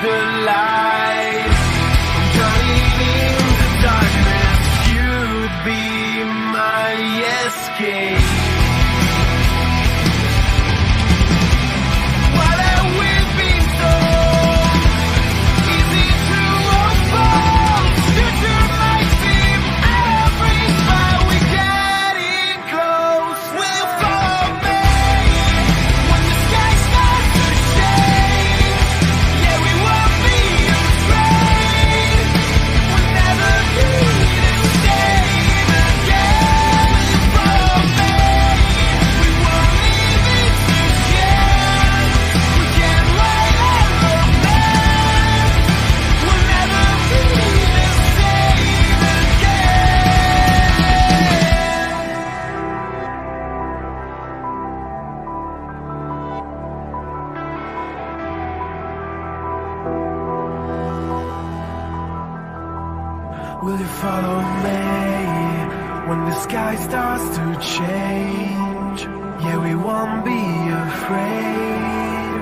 the light. Running in the darkness, you'd be my escape. Why have we been so easy to unfold? Future might seem every spot we getting close. Will you follow me when the sky starts to shade? Yeah, we won't be afraid. We'll never be the same again. Will you follow me? We won't leave it to chance. We can't wait our romance. We'll never be the same again. Will you follow me when the sky starts to change? Yeah, we won't be afraid.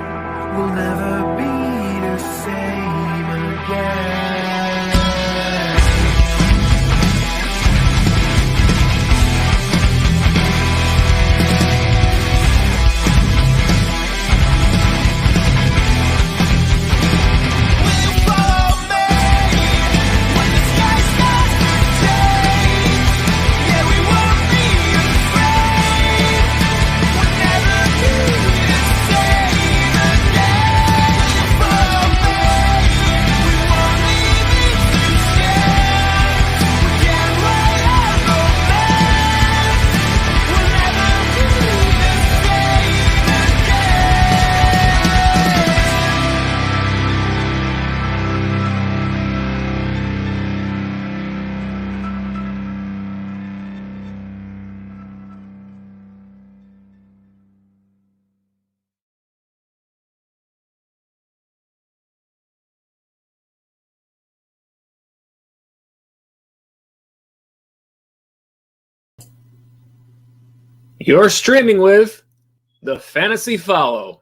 We'll never be the same again. Will you follow me when the sky starts to change? Yeah, we won't be afraid. We'll never be the same again. Will you follow me? We won't leave it to chance. We can't wait our romance. We'll never be the same You're streaming with the Fantasy Follow.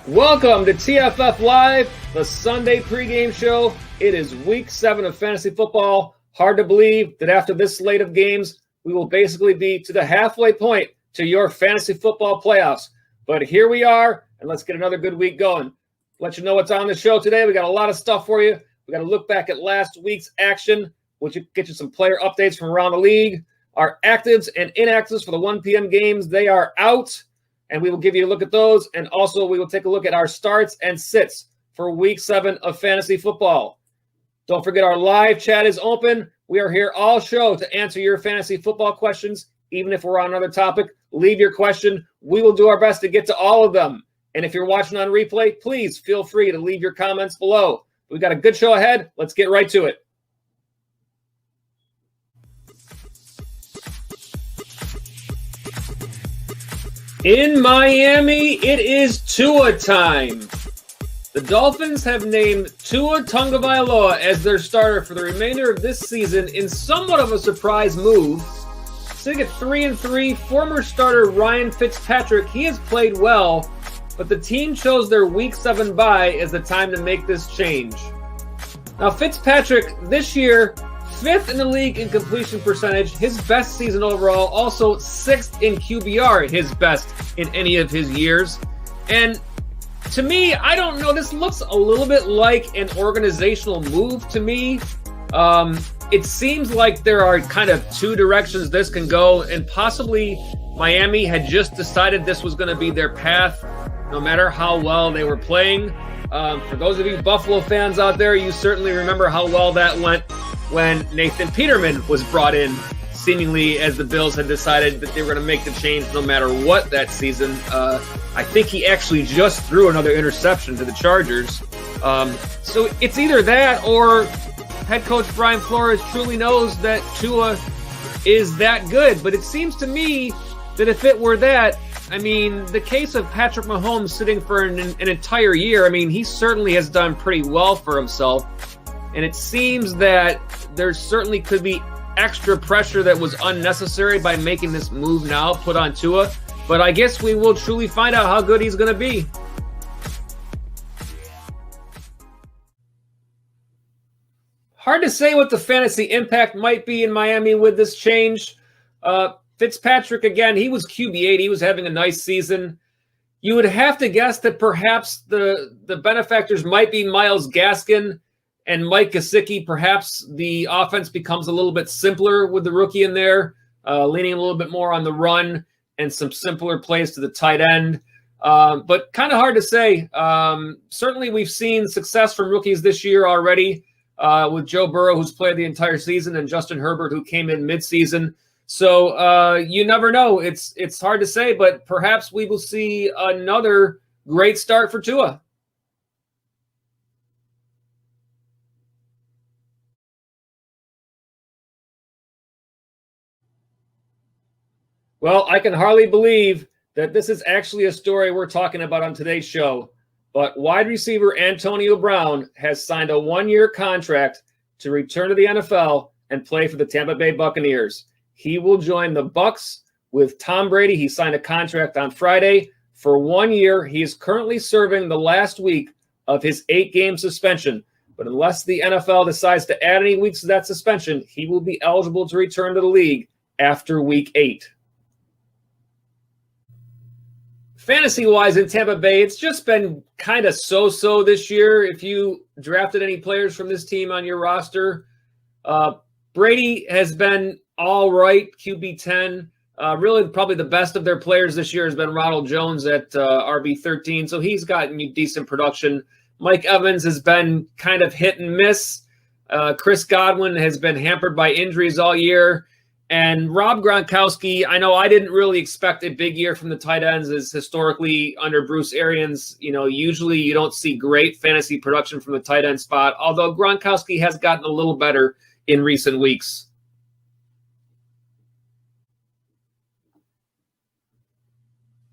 Welcome to TFF Live, the Sunday Pregame Show. It is Week 7 of fantasy football. Hard to believe that after this slate of games, we will basically be to the halfway point to your fantasy football playoffs. But here we are, and let's get another good week going. Let you know what's on the show today. We got a lot of stuff for you. We got to look back at last week's action, which will get you some player updates from around the league. Our actives and inactives for the 1 p.m. games, they are out, and we will give you a look at those. And also, we will take a look at our starts and sits for Week 7 of fantasy football. Don't forget, our live chat is open. We are here all show to answer your fantasy football questions. Even if we're on another topic, leave your question. We will do our best to get to all of them. And if you're watching on replay, please feel free to leave your comments below. We've got a good show ahead. Let's get right to it. In Miami, it is Tua time. The Dolphins have named Tua Tagovailoa as their starter for the remainder of this season in somewhat of a surprise move. Sitting at 3-3, former starter Ryan Fitzpatrick, he has played well, but the team chose their Week 7 bye as the time to make this change. Now, Fitzpatrick, this year, 5th in the league in completion percentage, his best season overall, also 6th in QBR, his best in any of his years. And to me, I don't know, this looks a little bit like an organizational move to me. It seems like there are kind of two directions this can go, and possibly Miami had just decided this was going to be their path, no matter how well they were playing. For those of you Buffalo fans out there, you certainly remember how well that went when Nathan Peterman was brought in, seemingly as the Bills had decided that they were going to make the change no matter what that season. I think he actually just threw another interception to the Chargers. So it's either that or head coach Brian Flores truly knows that Tua is that good. But it seems to me that if it were that, I mean, the case of Patrick Mahomes sitting for an entire year, I mean, he certainly has done pretty well for himself. And it seems that there certainly could be extra pressure that was unnecessary by making this move now put on Tua. But I guess we will truly find out how good he's going to be. Hard to say what the fantasy impact might be in Miami with this change. Fitzpatrick, again, he was QB8. He was having a nice season. You would have to guess that perhaps the benefactors might be Myles Gaskin and Mike Gesicki. Perhaps the offense becomes a little bit simpler with the rookie in there, leaning a little bit more on the run and some simpler plays to the tight end. But kind of hard to say. Certainly we've seen success from rookies this year already with Joe Burrow, who's played the entire season, and Justin Herbert, who came in midseason. So you never know. It's hard to say, but perhaps we will see another great start for Tua. Well, I can hardly believe that this is actually a story we're talking about on today's show, but wide receiver Antonio Brown has signed a 1-year contract to return to the NFL and play for the Tampa Bay Buccaneers. He will join the Bucs with Tom Brady. He signed a contract on Friday for 1 year. He is currently serving the last week of his 8-game suspension. But unless the NFL decides to add any weeks to that suspension, he will be eligible to return to the league after week 8. Fantasy-wise in Tampa Bay, it's just been kind of so-so this year. If you drafted any players from this team on your roster, Brady has been all right, QB10. Really, probably the best of their players this year has been Ronald Jones at RB13, so he's gotten decent production. Mike Evans has been kind of hit and miss. Chris Godwin has been hampered by injuries all year. And Rob Gronkowski, I know I didn't really expect a big year from the tight ends, as historically under Bruce Arians, usually you don't see great fantasy production from the tight end spot, although Gronkowski has gotten a little better in recent weeks.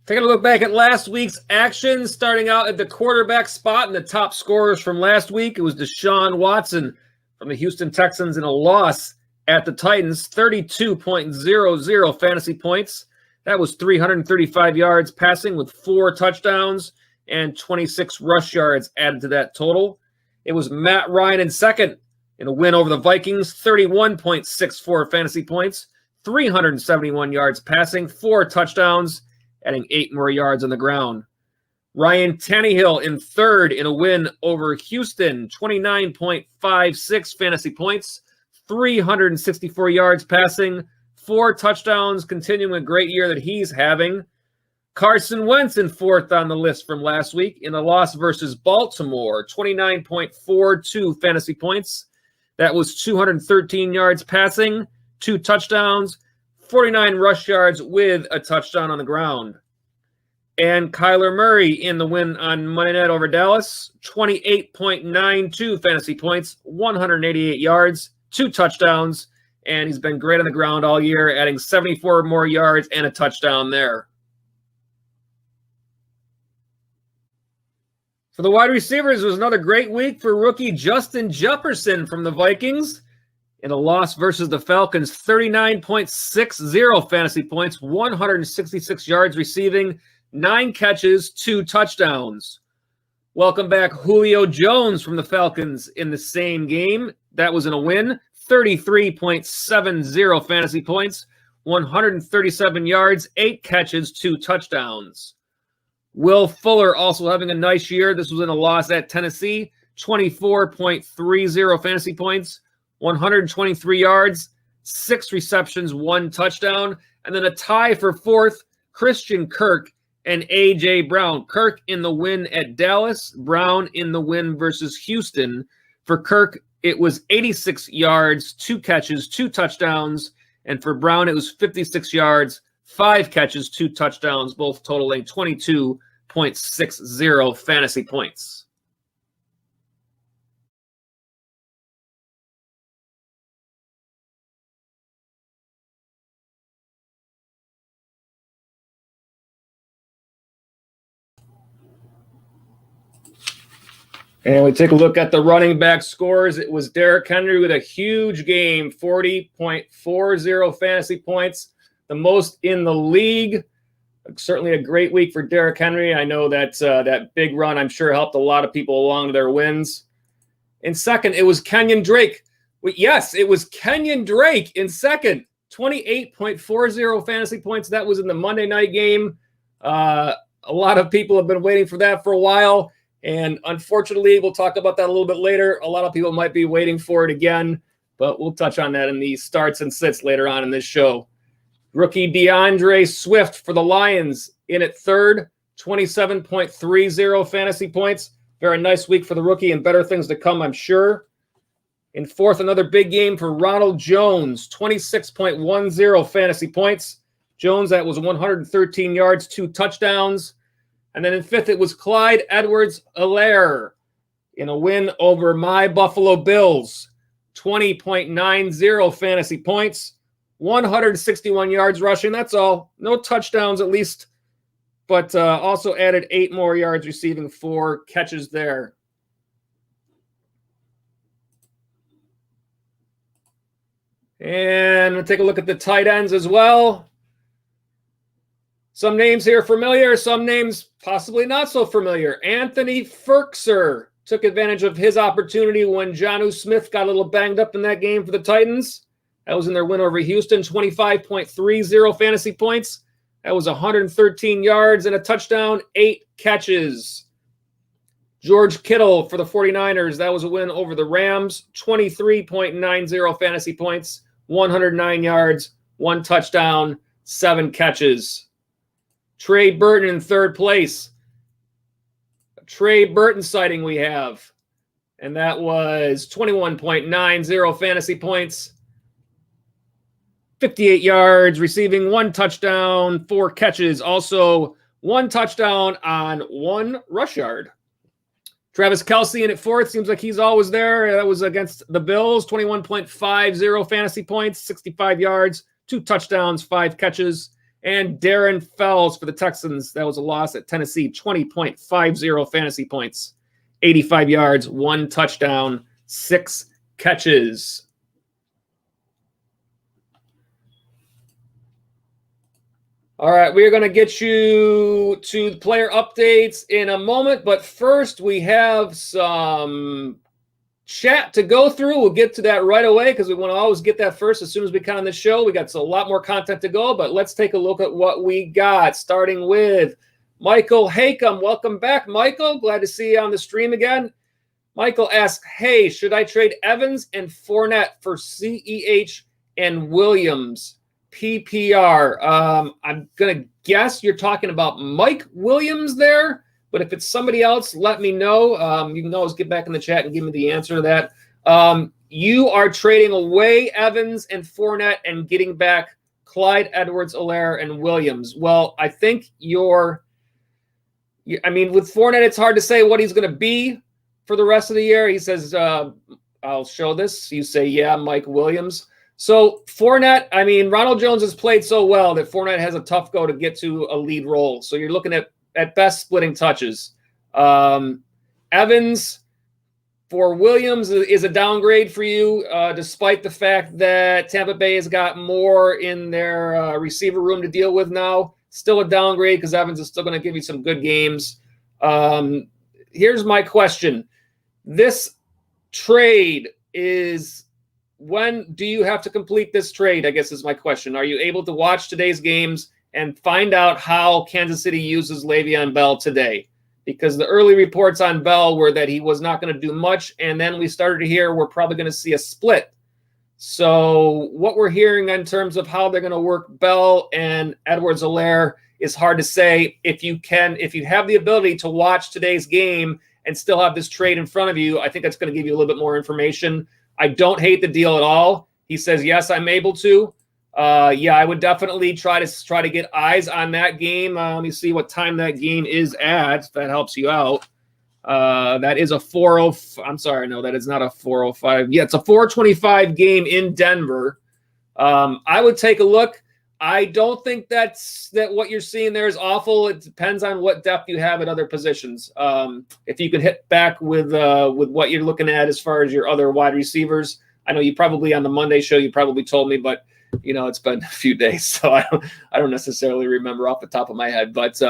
Taking a look back at last week's action, starting out at the quarterback spot, and the top scorers from last week, it was Deshaun Watson from the Houston Texans in a loss at the Titans, 32.00 fantasy points. That was 335 yards passing with 4 touchdowns and 26 rush yards added to that total. It was Matt Ryan in second in a win over the Vikings, 31.64 fantasy points, 371 yards passing, 4 touchdowns, adding 8 more yards on the ground. Ryan Tannehill in third in a win over Houston, 29.56 fantasy points, 364 yards passing, 4 touchdowns, continuing a great year that he's having. Carson Wentz in fourth on the list from last week in a loss versus Baltimore, 29.42 fantasy points. That was 213 yards passing, 2 touchdowns, 49 rush yards with a touchdown on the ground. And Kyler Murray in the win on Monday night over Dallas, 28.92 fantasy points, 188 yards, 2 touchdowns, and he's been great on the ground all year, adding 74 more yards and a touchdown there. For the wide receivers, it was another great week for rookie Justin Jefferson from the Vikings in a loss versus the Falcons, 39.60 fantasy points, 166 yards receiving, 9 catches, 2 touchdowns. Welcome back Julio Jones from the Falcons in the same game. That was in a win, 33.70 fantasy points, 137 yards, 8 catches, 2 touchdowns. Will Fuller also having a nice year. This was in a loss at Tennessee, 24.30 fantasy points, 123 yards, 6 receptions, 1 touchdown, and then a tie for fourth, Christian Kirk and A.J. Brown. Kirk in the win at Dallas, Brown in the win versus Houston. For Kirk, it was 86 yards, 2 catches, 2 touchdowns, and for Brown, it was 56 yards, 5 catches, 2 touchdowns, both totaling 22.60 fantasy points. And we take a look at the running back scores. It was Derrick Henry with a huge game, 40.40 fantasy points, the most in the league. Certainly a great week for Derrick Henry. I know that that big run, I'm sure, helped a lot of people along to their wins. In second, it was Kenyon Drake. Yes, it was Kenyon Drake in second, 28.40 fantasy points. That was in the Monday night game. A lot of people have been waiting for that for a while. And unfortunately, we'll talk about that a little bit later. A lot of people might be waiting for it again, but we'll touch on that in the starts and sits later on in this show. Rookie DeAndre Swift for the Lions in at third, 27.30 fantasy points. Very nice week for the rookie and better things to come, I'm sure. In fourth, another big game for Ronald Jones, 26.10 fantasy points. Jones, that was 113 yards, 2 touchdowns. And then in fifth, it was Clyde Edwards-Helaire in a win over my Buffalo Bills, 20.90 fantasy points, 161 yards rushing. That's all. No touchdowns, at least, but also added 8 more yards receiving, 4 catches there. And we'll take a look at the tight ends as well. Some names here familiar, some names possibly not so familiar. Anthony Firkser took advantage of his opportunity when Jonnu Smith got a little banged up in that game for the Titans. That was in their win over Houston, 25.30 fantasy points. That was 113 yards and a touchdown, 8 catches. George Kittle for the 49ers, that was a win over the Rams, 23.90 fantasy points, 109 yards, 1 touchdown, 7 catches. Trey Burton in third place. A Trey Burton sighting we have. And that was 21.90 fantasy points, 58 yards, receiving 1 touchdown, 4 catches. Also, 1 touchdown on 1 rush yard. Travis Kelce in at fourth. Seems like he's always there. That was against the Bills. 21.50 fantasy points, 65 yards, 2 touchdowns, 5 catches. And Darren Fells for the Texans. That was a loss at Tennessee. 20.50 fantasy points, 85 yards, 1 touchdown, 6 catches. All right, we are going to get you to the player updates in a moment, but first we have some chat to go through. We'll get to that right away because we want to always get that first as soon as we can on the show. We got a lot more content to go, but let's take a look at what we got, starting with Michael Haycom. Welcome back, Michael. Glad to see you on the stream again. Michael asks, hey, should I trade Evans and Fournette for CEH and Williams? PPR. I'm going to guess you're talking about Mike Williams there, but if it's somebody else, let me know. You can always get back in the chat and give me the answer to that. You are trading away Evans and Fournette and getting back Clyde Edwards-Helaire and Williams. Well, I think with Fournette, it's hard to say what he's going to be for the rest of the year. He says, I'll show this. You say, yeah, Mike Williams. So Fournette, Ronald Jones has played so well that Fournette has a tough go to get to a lead role. So you're looking at best splitting touches. Evans for Williams is a downgrade for you, despite the fact that Tampa Bay has got more in their receiver room to deal with now. Still a downgrade because Evans is still going to give you some good games. Here's my question. This trade is... When do you have to complete this trade, I guess is my question. Are you able to watch today's games and find out how Kansas City uses Le'Veon Bell today? Because the early reports on Bell were that he was not going to do much, and then we started to hear we're probably going to see a split. So what we're hearing in terms of how they're going to work Bell and Edwards-Helaire is hard to say. If you have the ability to watch today's game and still have this trade in front of you, I think that's going to give you a little bit more information. I don't hate the deal at all. He says, yes, I'm able to. I would definitely try to get eyes on that game. Let me see what time that game is at, if that helps you out. That is a 4:05. I'm sorry, no, that is not a 4:05. Yeah, it's a 4:25 game in Denver. I would take a look. I don't think that what you're seeing there is awful. It depends on what depth you have at other positions. If you can hit back with what you're looking at as far as your other wide receivers, I know you probably on the Monday show you probably told me, but it's been a few days, so I don't necessarily remember off the top of my head. But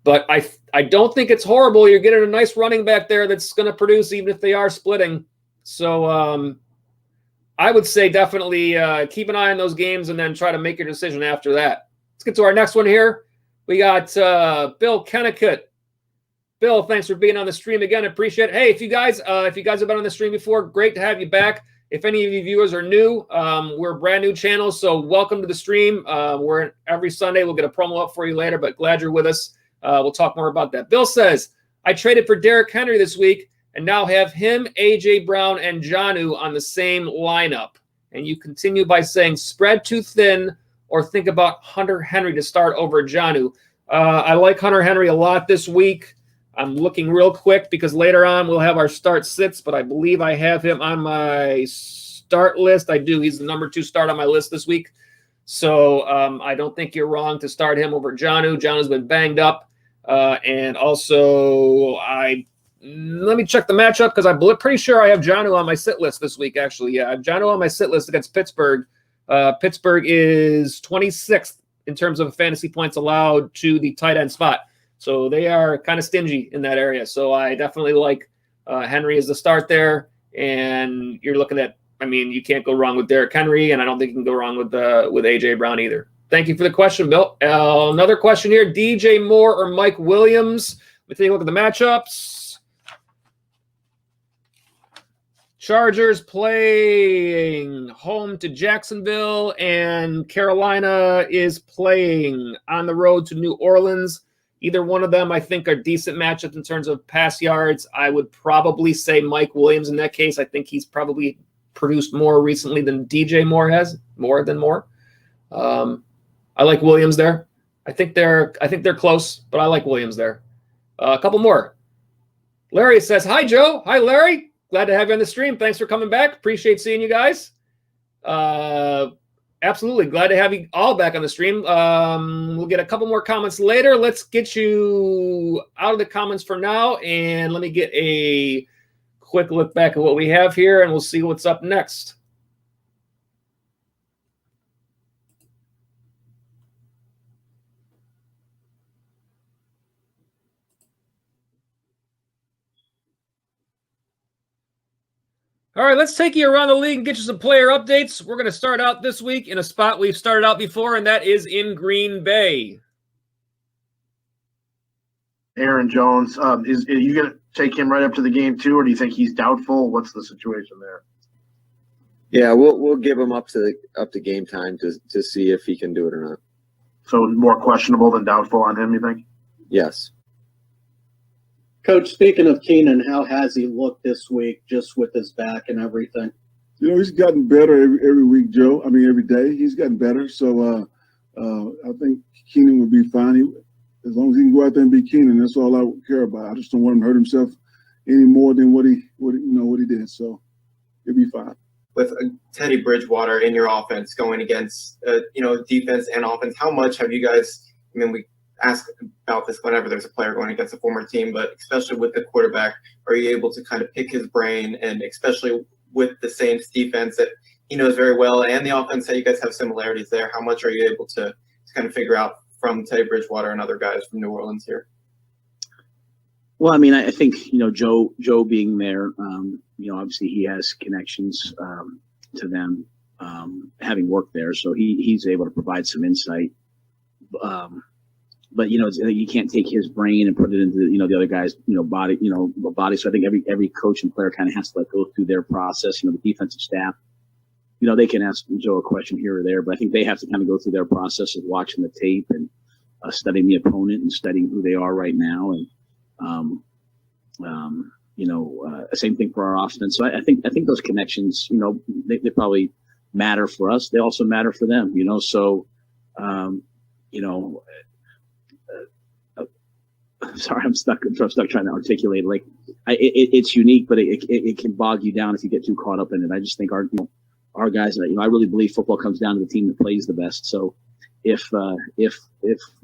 I don't think it's horrible. You're getting a nice running back there that's going to produce even if they are splitting. So I would say definitely keep an eye on those games and then try to make your decision after that. Let's get to our next one here. We got Bill Kennicott. Bill, thanks for being on the stream again. I appreciate it. Hey, if you guys have been on the stream before, great to have you back. If any of you viewers are new, we're a brand new channel, so welcome to the stream. We're every Sunday. We'll get a promo up for you later, but glad you're with us. We'll talk more about that. Bill says, I traded for Derrick Henry this week and now have him, A.J. Brown, and Jonnu on the same lineup. And you continue by saying spread too thin or think about Hunter Henry to start over Jonnu. I like Hunter Henry a lot this week. I'm looking real quick because later on we'll have our start sits, but I believe I have him on my start list. I do. He's the number 2 start on my list this week. So I don't think you're wrong to start him over Jonnu. Jonnu's been banged up. And also let me check the matchup because I'm pretty sure I have Jonnu on my sit list this week, actually. Yeah, I have Jonnu on my sit list against Pittsburgh. Pittsburgh is 26th in terms of fantasy points allowed to the tight end spot. So they are kind of stingy in that area. So I definitely like Henry as the start there. And you're looking at, you can't go wrong with Derrick Henry, and I don't think you can go wrong with A.J. Brown either. Thank you for the question, Bill. Another question here, DJ Moore or Mike Williams? Let me take a look at the matchups. Chargers playing home to Jacksonville, and Carolina is playing on the road to New Orleans. Either one of them, I think, are decent matchups in terms of pass yards. I would probably say Mike Williams in that case. I think he's probably produced more recently than DJ Moore has, more than Moore. I like Williams there. I think they're close, but I like Williams there. A couple more. Larry says, hi, Joe. Hi, Larry. Glad to have you on the stream. Thanks for coming back. Appreciate seeing you guys. Absolutely. Glad to have you all back on the stream. We'll get a couple more comments later. Let's get you out of the comments for now, and let me get a quick look back at what we have here, and we'll see what's up next. All right, let's take you around the league and get you some player updates. We're going to start out this week in a spot we've started out before, and that is in Green Bay. Aaron Jones, are you going to take him right up to the game too, or do you think he's doubtful? What's the situation there? Yeah, we'll give him up to game time to see if he can do it or not. So more questionable than doubtful on him, you think? Yes. Coach, speaking of Keenan, how has he looked this week just with his back and everything? He's gotten better every week, Joe. Every day he's gotten better. So I think Keenan would be fine. As long as he can go out there and be Keenan, that's all I care about. I just don't want him to hurt himself any more than what he did. So he'll be fine. With Teddy Bridgewater in your offense going against defense and offense, how much have you guys? We ask about this whenever there's a player going against a former team, but especially with the quarterback, are you able to kind of pick his brain, and especially with the Saints defense that he knows very well and the offense that you guys have similarities there, how much are you able to kind of figure out from Teddy Bridgewater and other guys from New Orleans here? Well, I think, Joe being there, obviously he has connections to them, having worked there. So he's able to provide some insight. But you can't take his brain and put it into the other guy's body. So I think every coach and player kind of has to go through their process. The defensive staff, they can ask Joe a question here or there, but I think they have to kind of go through their process of watching the tape and studying the opponent and studying who they are right now. And same thing for our offense. So I think those connections, they probably matter for us. They also matter for them. Sorry, I'm stuck trying to articulate. It's unique, but it can bog you down if you get too caught up in it. I just think our guys, I really believe football comes down to the team that plays the best. So if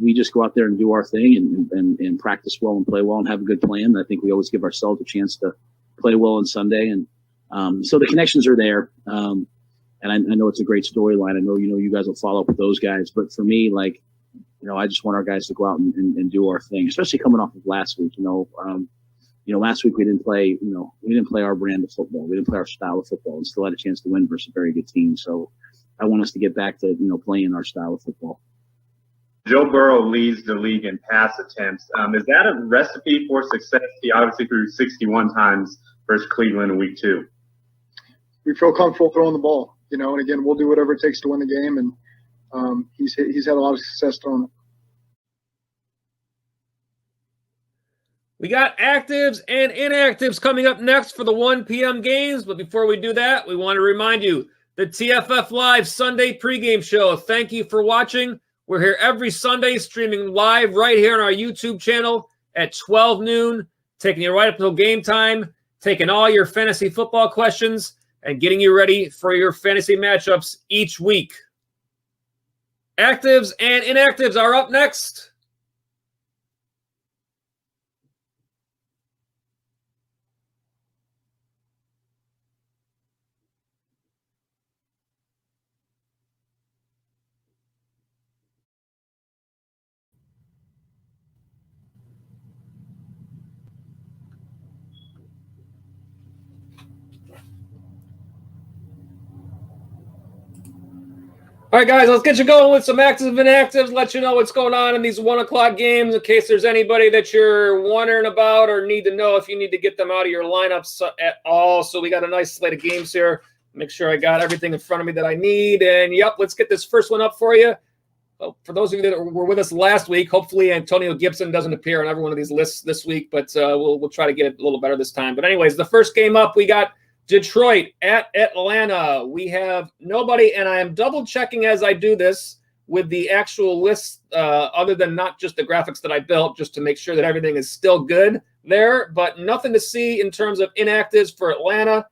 we just go out there and do our thing and practice well and play well and have a good plan, I think we always give ourselves a chance to play well on Sunday. And so the connections are there. And I know it's a great storyline. I know, you guys will follow up with those guys. But for me, like, I just want our guys to go out and do our thing, especially coming off of last week. Last week we didn't play, we didn't play our brand of football. We didn't play our style of football and still had a chance to win versus a very good team. So I want us to get back to, playing our style of football. Joe Burrow leads the league in pass attempts. Is that a recipe for success? He obviously threw 61 times versus Cleveland in week 2. We feel comfortable throwing the ball, and again, we'll do whatever it takes to win the game. And he's had a lot of success throwing it. We got actives and inactives coming up next for the 1 p.m. games. But before we do that, we want to remind you, the TFF Live Sunday Pregame Show. Thank you for watching. We're here every Sunday streaming live right here on our YouTube channel at 12 noon, taking you right up until game time, taking all your fantasy football questions, and getting you ready for your fantasy matchups each week. Actives and inactives are up next. All right, guys, let's get you going with some actives and inactives, let you know what's going on in these 1 o'clock games in case there's anybody that you're wondering about or need to know if you need to get them out of your lineups at all. So we got a nice slate of games here. Make sure I got everything in front of me that I need. And, yep, let's get this first one up for you. Well, for those of you that were with us last week, hopefully Antonio Gibson doesn't appear on every one of these lists this week, but we'll try to get it a little better this time. But anyways, the first game up, we got Detroit at Atlanta. We have nobody, and I am double checking as I do this with the actual list, other than not just the graphics that I built, just to make sure that everything is still good there, but nothing to see in terms of inactives for Atlanta.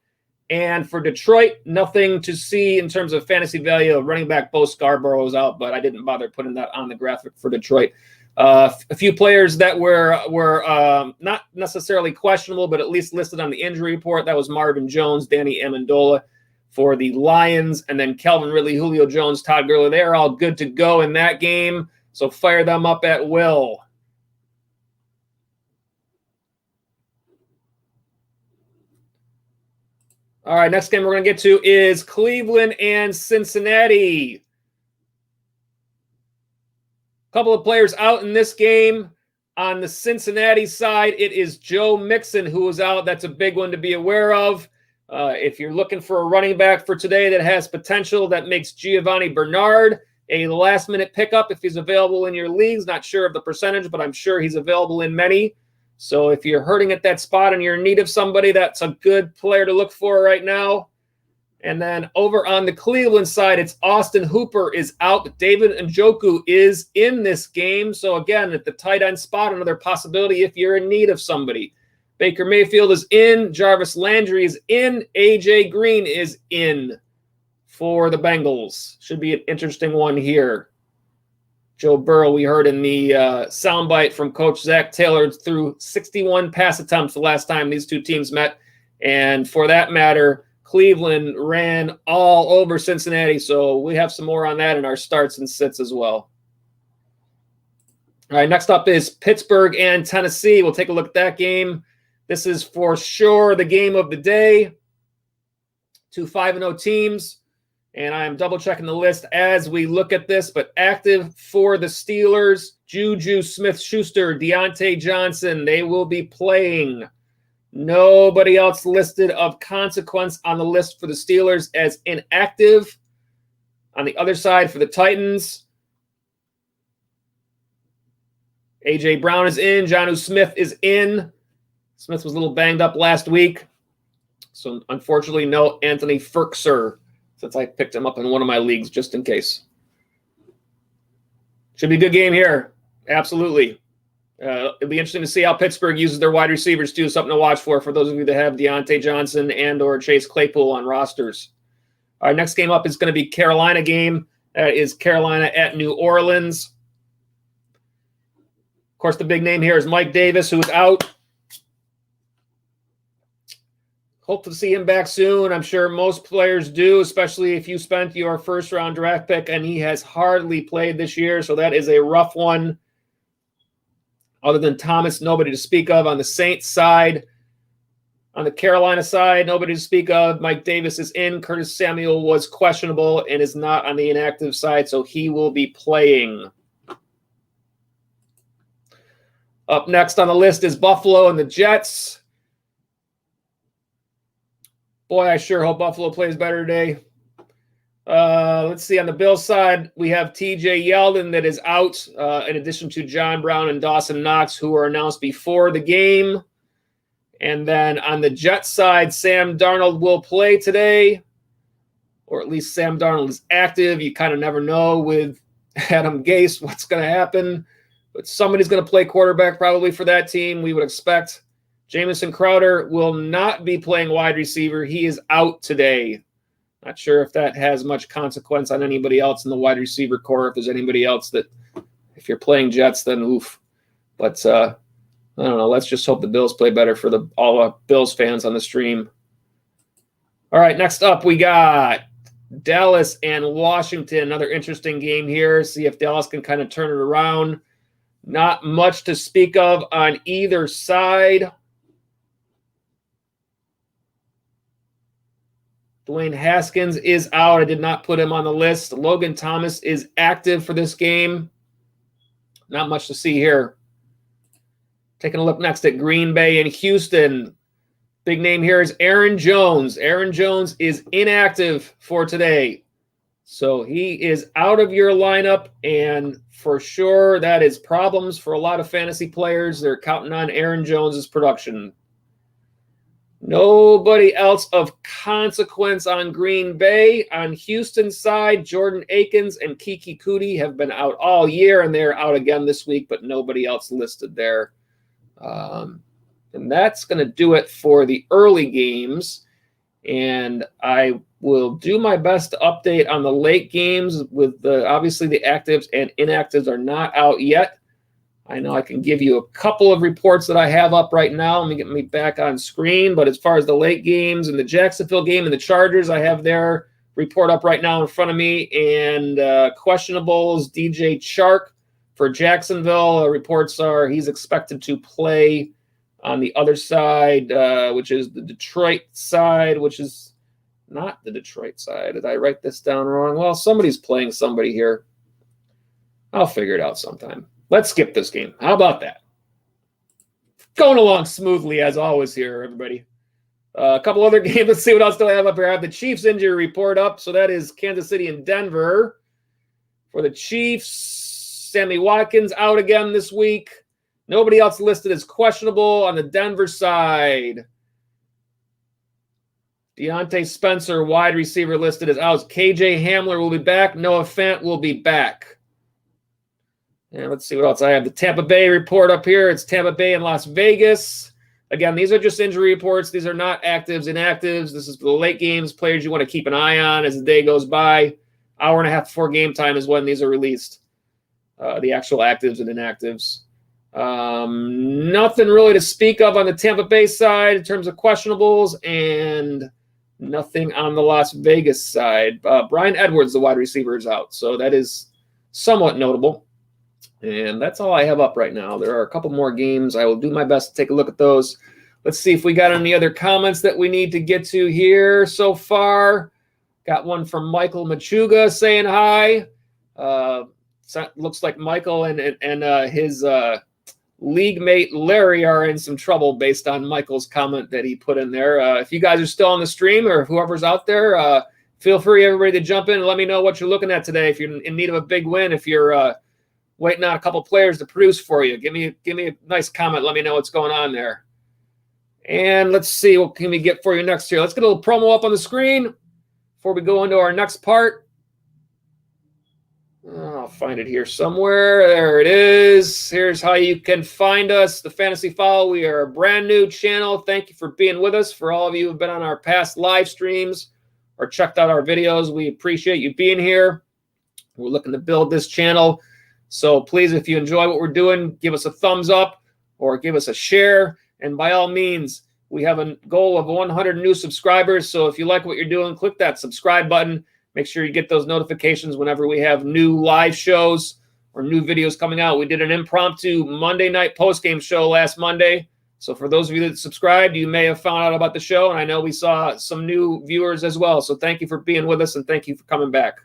And for Detroit, nothing to see in terms of fantasy value of running back Bo Scarborough's out, but I didn't bother putting that on the graphic for Detroit. A few players that were not necessarily questionable, but at least listed on the injury report. That was Marvin Jones, Danny Amendola for the Lions, and then Calvin Ridley, Julio Jones, Todd Gurley. They're all good to go in that game, so fire them up at will. All right, next game we're going to get to is Cleveland and Cincinnati. Couple of players out in this game. On the Cincinnati side, it is Joe Mixon who is out. That's a big one to be aware of. If you're looking for a running back for today that has potential, that makes Giovanni Bernard a last-minute pickup if he's available in your leagues. Not sure of the percentage, but I'm sure he's available in many. So if you're hurting at that spot and you're in need of somebody, that's a good player to look for right now. And then over on the Cleveland side, it's Austin Hooper is out. David Njoku is in this game. So again, at the tight end spot, another possibility if you're in need of somebody. Baker Mayfield is in. Jarvis Landry is in. A.J. Green is in for the Bengals. Should be an interesting one here. Joe Burrow, we heard in the soundbite from Coach Zach Taylor, threw 61 pass attempts the last time these two teams met. And for that matter, Cleveland ran all over Cincinnati, so we have some more on that in our starts and sits as well. All right, next up is Pittsburgh and Tennessee. We'll take a look at that game. This is for sure the game of the day. 2 5-0 teams, and I am double-checking the list as we look at this, but active for the Steelers, Juju Smith-Schuster, Deontay Johnson, they will be playing. Nobody else listed of consequence on the list for the Steelers as inactive. On the other side for the Titans, A.J. Brown is in. Jonnu Smith is in. Smith was a little banged up last week. So unfortunately, no Anthony Ferkser, since I picked him up in one of my leagues just in case. Should be a good game here. Absolutely. It'll be interesting to see how Pittsburgh uses their wide receivers too. Something to watch for those of you that have Deontay Johnson and or Chase Claypool on rosters. Our next game up is going to be Carolina game. That is Carolina at New Orleans. Of course, the big name here is Mike Davis, who is out. Hope to see him back soon. I'm sure most players do, especially if you spent your first-round draft pick, and he has hardly played this year, so that is a rough one. Other than Thomas, nobody to speak of on the Saints side. On the Carolina side, nobody to speak of. Mike Davis is in. Curtis Samuel was questionable and is not on the inactive side, so he will be playing. Up next on the list is Buffalo and the Jets. Boy, I sure hope Buffalo plays better today. Let's see. On the Bills side, we have TJ Yeldon that is out, in addition to John Brown and Dawson Knox, who were announced before the game. And then on the Jets side, Sam Darnold will play today, or at least Sam Darnold is active. You kind of never know with Adam Gase what's going to happen, but somebody's going to play quarterback probably for that team, we would expect. Jamison Crowder will not be playing wide receiver. He is out today. Not sure if that has much consequence on anybody else in the wide receiver core, if there's anybody else that, if you're playing Jets, then oof. But, I don't know. Let's just hope the Bills play better for all the Bills fans on the stream. All right, next up we got Dallas and Washington. Another interesting game here. See if Dallas can kind of turn it around. Not much to speak of on either side. Dwayne Haskins is out. I did not put him on the list. Logan Thomas is active for this game. Not much to see here. Taking a look next at Green Bay and Houston. Big name here is Aaron Jones. Aaron Jones is inactive for today. So he is out of your lineup, and for sure that is problems for a lot of fantasy players. They're counting on Aaron Jones's production. Nobody else of consequence on Green Bay. On Houston's side, Jordan Akins and Kiki Kuti have been out all year, and they're out again this week, but nobody else listed there. And that's going to do it for the early games. And I will do my best to update on the late games with obviously the actives and inactives are not out yet. I know I can give you a couple of reports that I have up right now. Let me get me back on screen. But as far as the late games and the Jacksonville game and the Chargers, I have their report up right now in front of me. And questionables, DJ Chark for Jacksonville. Reports are he's expected to play on the other side, which is the Detroit side, which is not the Detroit side. Did I write this down wrong? Well, somebody's playing somebody here. I'll figure it out sometime. Let's skip this game. How about that? Going along smoothly as always here, everybody. A couple other games. Let's see what else do I have up here. I have the Chiefs injury report up. So that is Kansas City and Denver. For the Chiefs, Sammy Watkins out again this week. Nobody else listed as questionable on the Denver side. Deontay Spencer, wide receiver, listed as out. KJ Hamler will be back. Noah Fant will be back. And let's see what else I have. The Tampa Bay report up here. It's Tampa Bay and Las Vegas. Again, these are just injury reports. These are not actives, inactives. This is for the late games, players you want to keep an eye on as the day goes by. Hour and a half before game time is when these are released. The actual actives and inactives. Nothing really to speak of on the Tampa Bay side in terms of questionables, and nothing on the Las Vegas side. Brian Edwards, the wide receiver, is out, so that is somewhat notable. And that's all I have up right now. There are a couple more games. I will do my best to take a look at those. Let's see if we got any other comments that we need to get to here so far. Got one from Michael Machuga saying hi. Looks like Michael and his league mate Larry are in some trouble based on Michael's comment that he put in there. If you guys are still on the stream or whoever's out there, feel free, everybody, to jump in and let me know what you're looking at today. If you're in need of a big win, if you're waiting on a couple players to produce for you, give me a nice comment. Let me know what's going on there. And let's see, what can we get for you next here? Let's get a little promo up on the screen before we go into our next part. I'll find it here somewhere. There it is. Here's how you can find us, the Fantasy Follow. We are a brand new channel. Thank you for being with us. For all of you who have been on our past live streams or checked out our videos, we appreciate you being here. We're looking to build this channel. So please, if you enjoy what we're doing, give us a thumbs up or give us a share. And by all means, we have a goal of 100 new subscribers. So if you like what you're doing, click that subscribe button. Make sure you get those notifications whenever we have new live shows or new videos coming out. We did an impromptu Monday night postgame show last Monday. So for those of you that subscribed, you may have found out about the show. And I know we saw some new viewers as well. So thank you for being with us and thank you for coming back.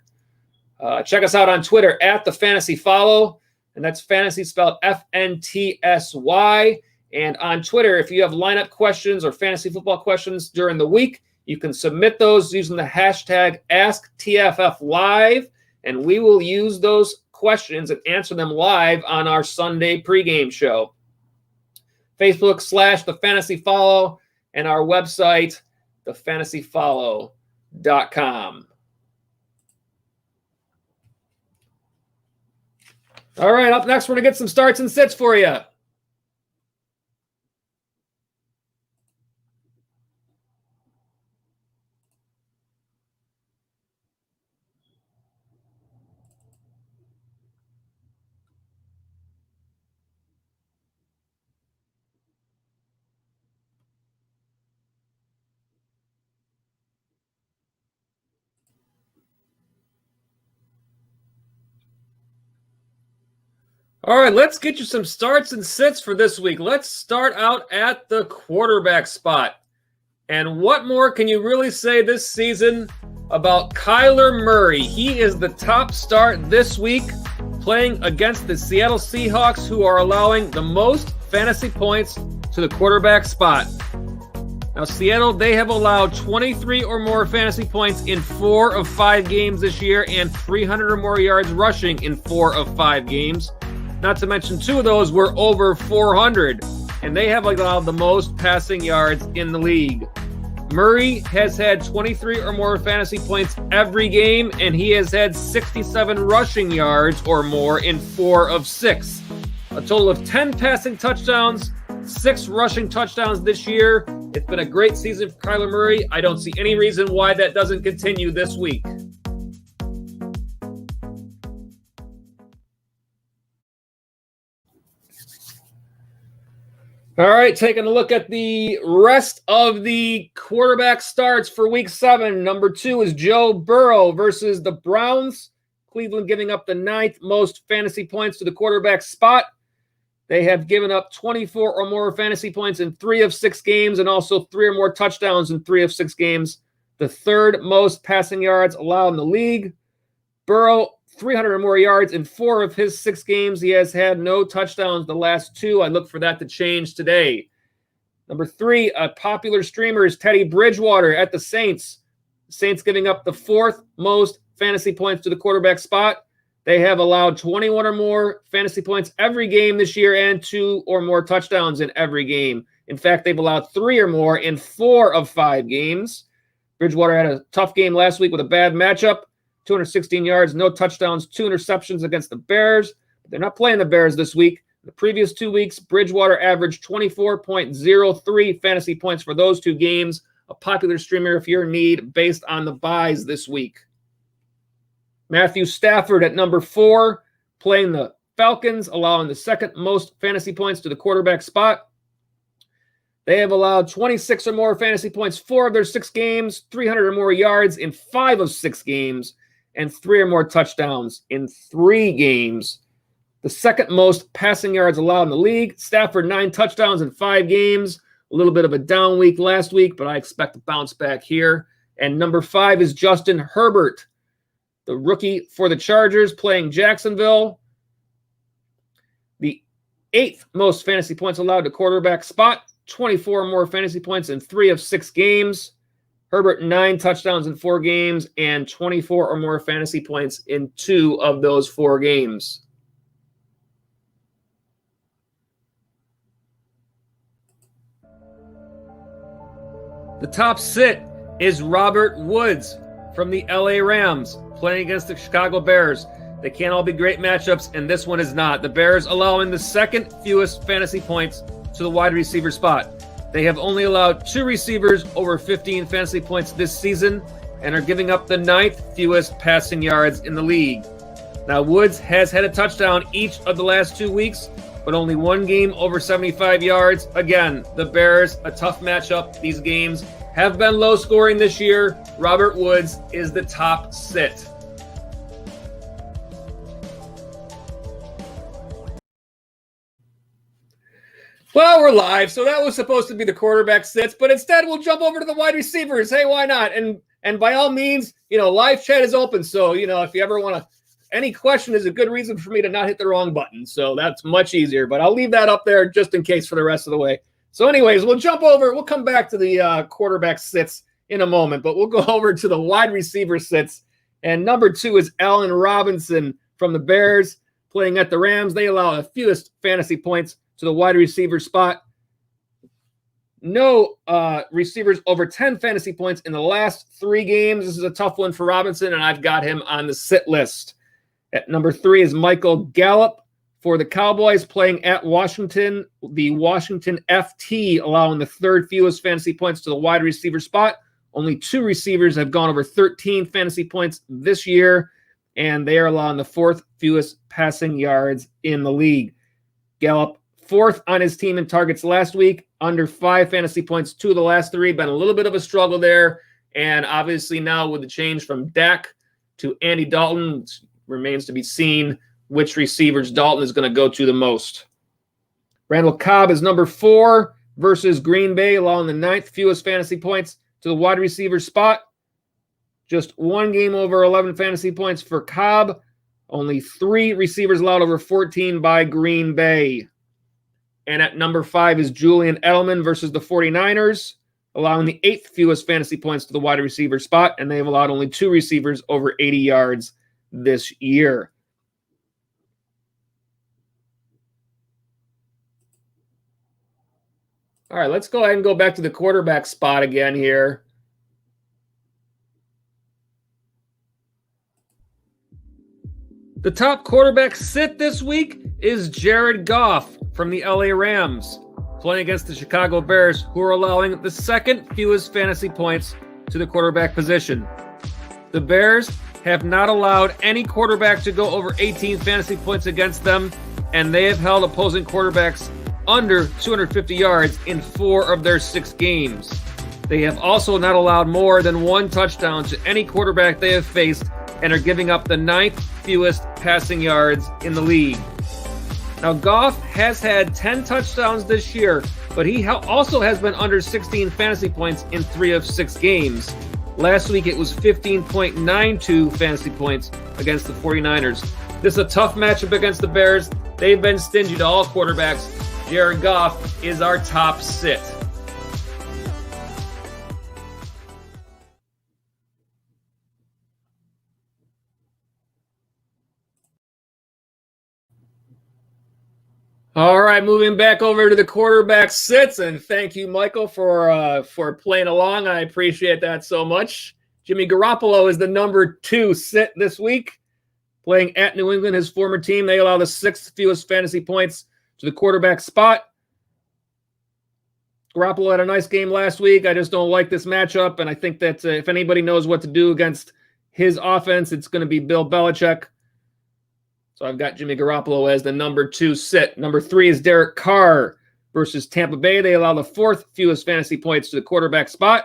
Check us out on Twitter at The Fantasy Follow. And that's fantasy spelled FNTSY. And on Twitter, if you have lineup questions or fantasy football questions during the week, you can submit those using the hashtag AskTFFLive, and we will use those questions and answer them live on our Sunday pregame show. Facebook / The Fantasy Follow, and our website, thefantasyfollow.com. All right, up next, we're going to get some starts and sits for you. All right, let's get you some starts and sits for this week. Let's start out at the quarterback spot. And what more can you really say this season about Kyler Murray? He is the top start this week, playing against the Seattle Seahawks, who are allowing the most fantasy points to the quarterback spot. Now, Seattle, they have allowed 23 or more fantasy points in 4 of 5 games this year and 300 or more yards rushing in 4 of 5 games. Not to mention 2 of those were over 400, and they have allowed the most passing yards in the league. Murray has had 23 or more fantasy points every game, and he has had 67 rushing yards or more in 4 of 6. A total of 10 passing touchdowns, 6 rushing touchdowns this year. It's been a great season for Kyler Murray. I don't see any reason why that doesn't continue this week. All right, taking a look at the rest of the quarterback starts for Week 7. Number 2 is Joe Burrow versus the Browns. Cleveland giving up the 9th most fantasy points to the quarterback spot. They have given up 24 or more fantasy points in 3 of 6 games and also 3 or more touchdowns in 3 of 6 games. The 3rd most passing yards allowed in the league. Burrow, 300 or more yards in 4 of his 6 games. He has had no touchdowns the last 2. I look for that to change today. Number 3, a popular streamer is Teddy Bridgewater at the Saints. Saints giving up the 4th most fantasy points to the quarterback spot. They have allowed 21 or more fantasy points every game this year and 2 or more touchdowns in every game. In fact, they've allowed 3 or more in 4 of 5 games. Bridgewater had a tough game last week with a bad matchup. 216 yards, no touchdowns, 2 interceptions against the Bears. But they're not playing the Bears this week. The previous 2 weeks, Bridgewater averaged 24.03 fantasy points for those 2 games. A popular streamer if you're in need based on the buys this week. Matthew Stafford at number 4, playing the Falcons, allowing the 2nd most fantasy points to the quarterback spot. They have allowed 26 or more fantasy points 4 of their 6 games, 300 or more yards in 5 of 6 games, and 3 or more touchdowns in 3 games. The 2nd most passing yards allowed in the league. Stafford, 9 touchdowns in 5 games. A little bit of a down week last week, but I expect a bounce back here. And number 5 is Justin Herbert, the rookie for the Chargers, playing Jacksonville. The 8th most fantasy points allowed to quarterback spot. 24 or more fantasy points in 3 of 6 games. Herbert, 9 touchdowns in 4 games and 24 or more fantasy points in 2 of those 4 games. The top sit is Robert Woods from the LA Rams, playing against the Chicago Bears. They can't all be great matchups, and this one is not. The Bears allowing the 2nd fewest fantasy points to the wide receiver spot. They have only allowed 2 receivers over 15 fantasy points this season and are giving up the 9th fewest passing yards in the league. Now, Woods has had a touchdown each of the last 2 weeks, but only one game over 75 yards. Again, the Bears, a tough matchup. These games have been low scoring this year. Robert Woods is the top sit. Well, we're live, so that was supposed to be the quarterback sits, but instead we'll jump over to the wide receivers. Hey, why not? And by all means, live chat is open. So, if you ever want to, any question is a good reason for me to not hit the wrong button. So that's much easier, but I'll leave that up there just in case for the rest of the way. So anyways, we'll come back to the quarterback sits in a moment, but we'll go over to the wide receiver sits. And number 2 is Allen Robinson from the Bears playing at the Rams. They allow the fewest fantasy points to the wide receiver spot. No receivers over 10 fantasy points in the last 3 games. This is a tough one for Robinson, and I've got him on the sit list. At number 3 is Michael Gallup for the Cowboys playing at Washington. The Washington FT allowing the 3rd fewest fantasy points to the wide receiver spot. Only 2 receivers have gone over 13 fantasy points this year, and they are allowing the 4th fewest passing yards in the league. Gallup 4th on his team in targets last week, under 5 fantasy points 2 of the last 3. Been a little bit of a struggle there, and obviously now with the change from Dak to Andy Dalton, remains to be seen which receivers Dalton is going to go to the most. Randall Cobb is number 4 versus Green Bay, allowing the 9th fewest fantasy points to the wide receiver spot. Just 1 game over 11 fantasy points for Cobb. Only 3 receivers allowed over 14 by Green Bay. And at number 5 is Julian Edelman versus the 49ers, allowing the 8th fewest fantasy points to the wide receiver spot, and they have allowed only 2 receivers over 80 yards this year. All right, let's go ahead and go back to the quarterback spot again here. The top quarterback sit this week is Jared Goff from the LA Rams, playing against the Chicago Bears, who are allowing the 2nd fewest fantasy points to the quarterback position. The Bears have not allowed any quarterback to go over 18 fantasy points against them, and they have held opposing quarterbacks under 250 yards in 4 of their 6 games. They have also not allowed more than 1 touchdown to any quarterback they have faced and are giving up the 9th fewest passing yards in the league. Now, Goff has had 10 touchdowns this year, but he also has been under 16 fantasy points in 3 of 6 games. Last week, it was 15.92 fantasy points against the 49ers. This is a tough matchup against the Bears. They've been stingy to all quarterbacks. Jared Goff is our top sit. All right, moving back over to the quarterback sits, and thank you, Michael, for playing along. I appreciate that so much. Jimmy Garoppolo is the number 2 sit this week, playing at New England, his former team. They allow the 6th fewest fantasy points to the quarterback spot. Garoppolo had a nice game last week. I just don't like this matchup, and I think that if anybody knows what to do against his offense, it's going to be Bill Belichick. So I've got Jimmy Garoppolo as the number 2 sit. Number 3 is Derek Carr versus Tampa Bay. They allow the 4th fewest fantasy points to the quarterback spot.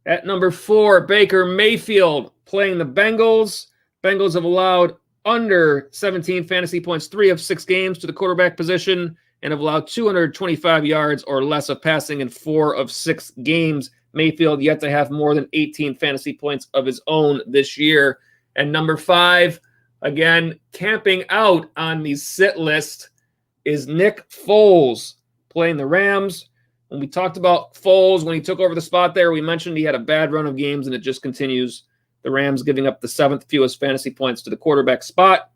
At number 4, Baker Mayfield playing the Bengals. Bengals have allowed under 17 fantasy points 3 of 6 games to the quarterback position and have allowed 225 yards or less of passing in 4 of 6 games. Mayfield yet to have more than 18 fantasy points of his own this year. And number 5, again, camping out on the sit list is Nick Foles playing the Rams. When we talked about Foles, when he took over the spot there, we mentioned he had a bad run of games, and it just continues. The Rams giving up the 7th fewest fantasy points to the quarterback spot.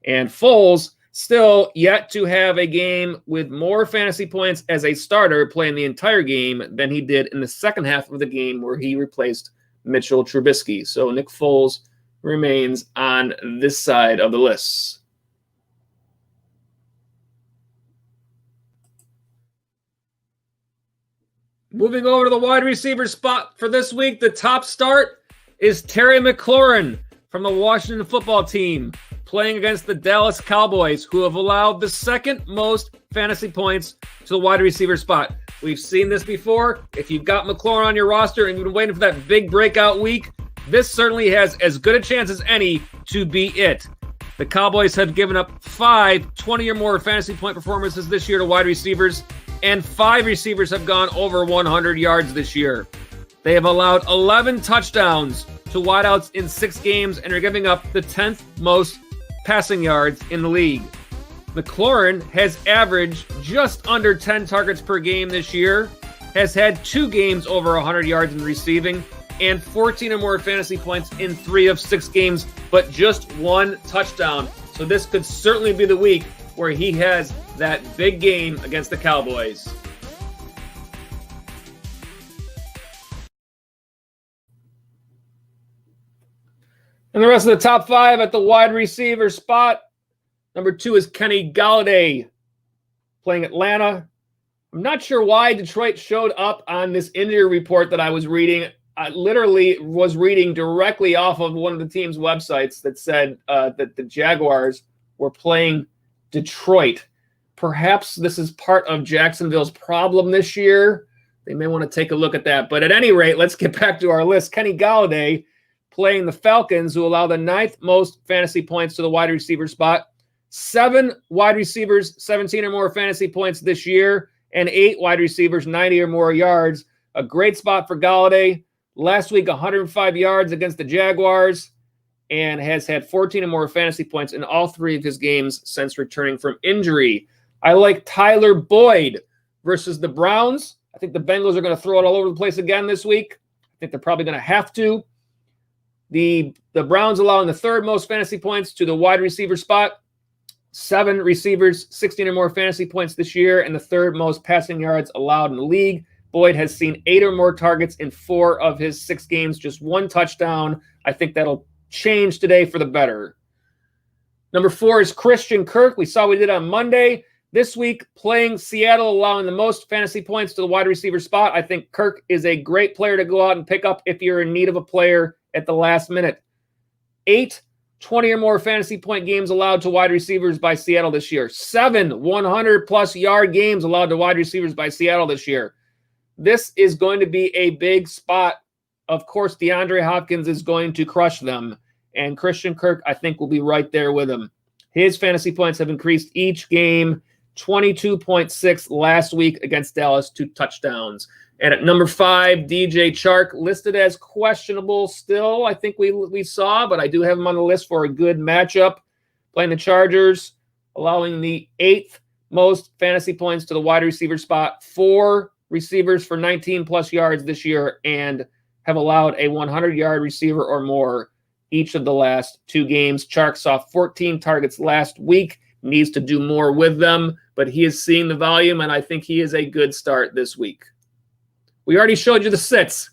And Foles still yet to have a game with more fantasy points as a starter playing the entire game than he did in the second half of the game where he replaced Mitchell Trubisky. So Nick Foles remains on this side of the list. Moving over to the wide receiver spot for this week, the top start is Terry McLaurin from the Washington football team, playing against the Dallas Cowboys, who have allowed the second most fantasy points to the wide receiver spot. We've seen this before. If you've got McLaurin on your roster and you've been waiting for that big breakout week, this certainly has as good a chance as any to be it. The Cowboys have given up 5 20 or more fantasy point performances this year to wide receivers, and 5 receivers have gone over 100 yards this year. They have allowed 11 touchdowns to wideouts in 6 games and are giving up the 10th most passing yards in the league. McLaurin has averaged just under 10 targets per game this year, has had 2 games over 100 yards in receiving, and 14 or more fantasy points in 3 of 6 games, but just 1 touchdown. So this could certainly be the week where he has that big game against the Cowboys. And the rest of the top 5 at the wide receiver spot. Number 2 is Kenny Golladay, playing Atlanta. I'm not sure why Detroit showed up on this injury report that I was reading. I literally was reading directly off of one of the team's websites that said that the Jaguars were playing Detroit. Perhaps this is part of Jacksonville's problem this year. They may want to take a look at that. But at any rate, let's get back to our list. Kenny Golladay playing the Falcons, who allow the 9th most fantasy points to the wide receiver spot. 7 wide receivers, 17 or more fantasy points this year, and 8 wide receivers, 90 or more yards. A great spot for Golladay. Last week, 105 yards against the Jaguars, and has had 14 or more fantasy points in all 3 of his games since returning from injury. I like Tyler Boyd versus the Browns. I think the Bengals are going to throw it all over the place again this week. I think they're probably going to have to. The Browns allowing the 3rd most fantasy points to the wide receiver spot. 7 receivers, 16 or more fantasy points this year, and the 3rd most passing yards allowed in the league. Boyd has seen 8 or more targets in 4 of his 6 games, just 1 touchdown. I think that'll change today for the better. Number 4 is Christian Kirk. We saw what he did on Monday. This week, playing Seattle, allowing the most fantasy points to the wide receiver spot. I think Kirk is a great player to go out and pick up if you're in need of a player at the last minute. 8 20 or more fantasy point games allowed to wide receivers by Seattle this year. 7 100-plus yard games allowed to wide receivers by Seattle this year. This is going to be a big spot. Of course, DeAndre Hopkins is going to crush them, and Christian Kirk, I think, will be right there with him. His fantasy points have increased each game, 22.6 last week against Dallas, 2 touchdowns. And at number 5, DJ Chark, listed as questionable still, I think we saw, but I do have him on the list for a good matchup. Playing the Chargers, allowing the 8th most fantasy points to the wide receiver spot. 4 receivers for 19-plus yards this year, and have allowed a 100-yard receiver or more each of the last 2 games. Chark saw 14 targets last week, needs to do more with them, but he is seeing the volume, and I think he is a good start this week. We already showed you the sits.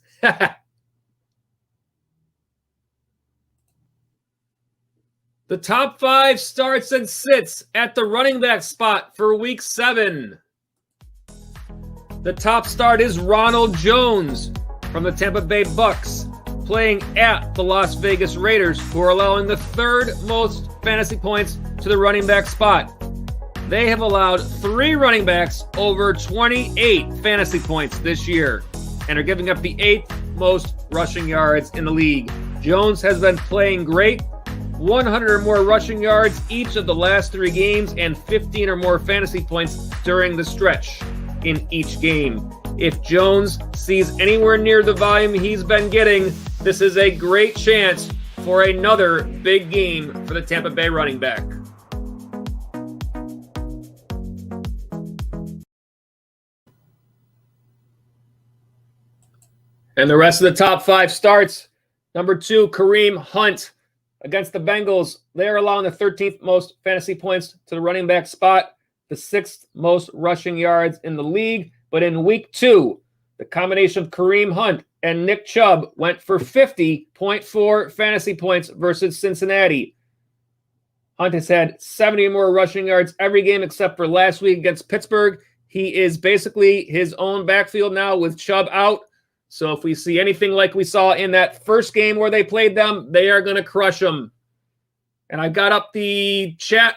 The top 5 starts and sits at the running back spot for week 7. The top start is Ronald Jones from the Tampa Bay Bucks, playing at the Las Vegas Raiders, who are allowing the 3rd most fantasy points to the running back spot. They have allowed 3 running backs over 28 fantasy points this year and are giving up the 8th most rushing yards in the league. Jones has been playing great, 100 or more rushing yards each of the last 3 games and 15 or more fantasy points during the stretch in each game. If Jones sees anywhere near the volume he's been getting, this is a great chance for another big game for the Tampa Bay running back. And the rest of the top 5 starts. Number 2, Kareem Hunt against the Bengals. They are allowing the 13th most fantasy points to the running back spot, the 6th most rushing yards in the league. But in week 2, the combination of Kareem Hunt and Nick Chubb went for 50.4 fantasy points versus Cincinnati. Hunt has had 70 or more rushing yards every game except for last week against Pittsburgh. He is basically his own backfield now with Chubb out. So if we see anything like we saw in that first game where they played them, they are going to crush them. And I got up the chat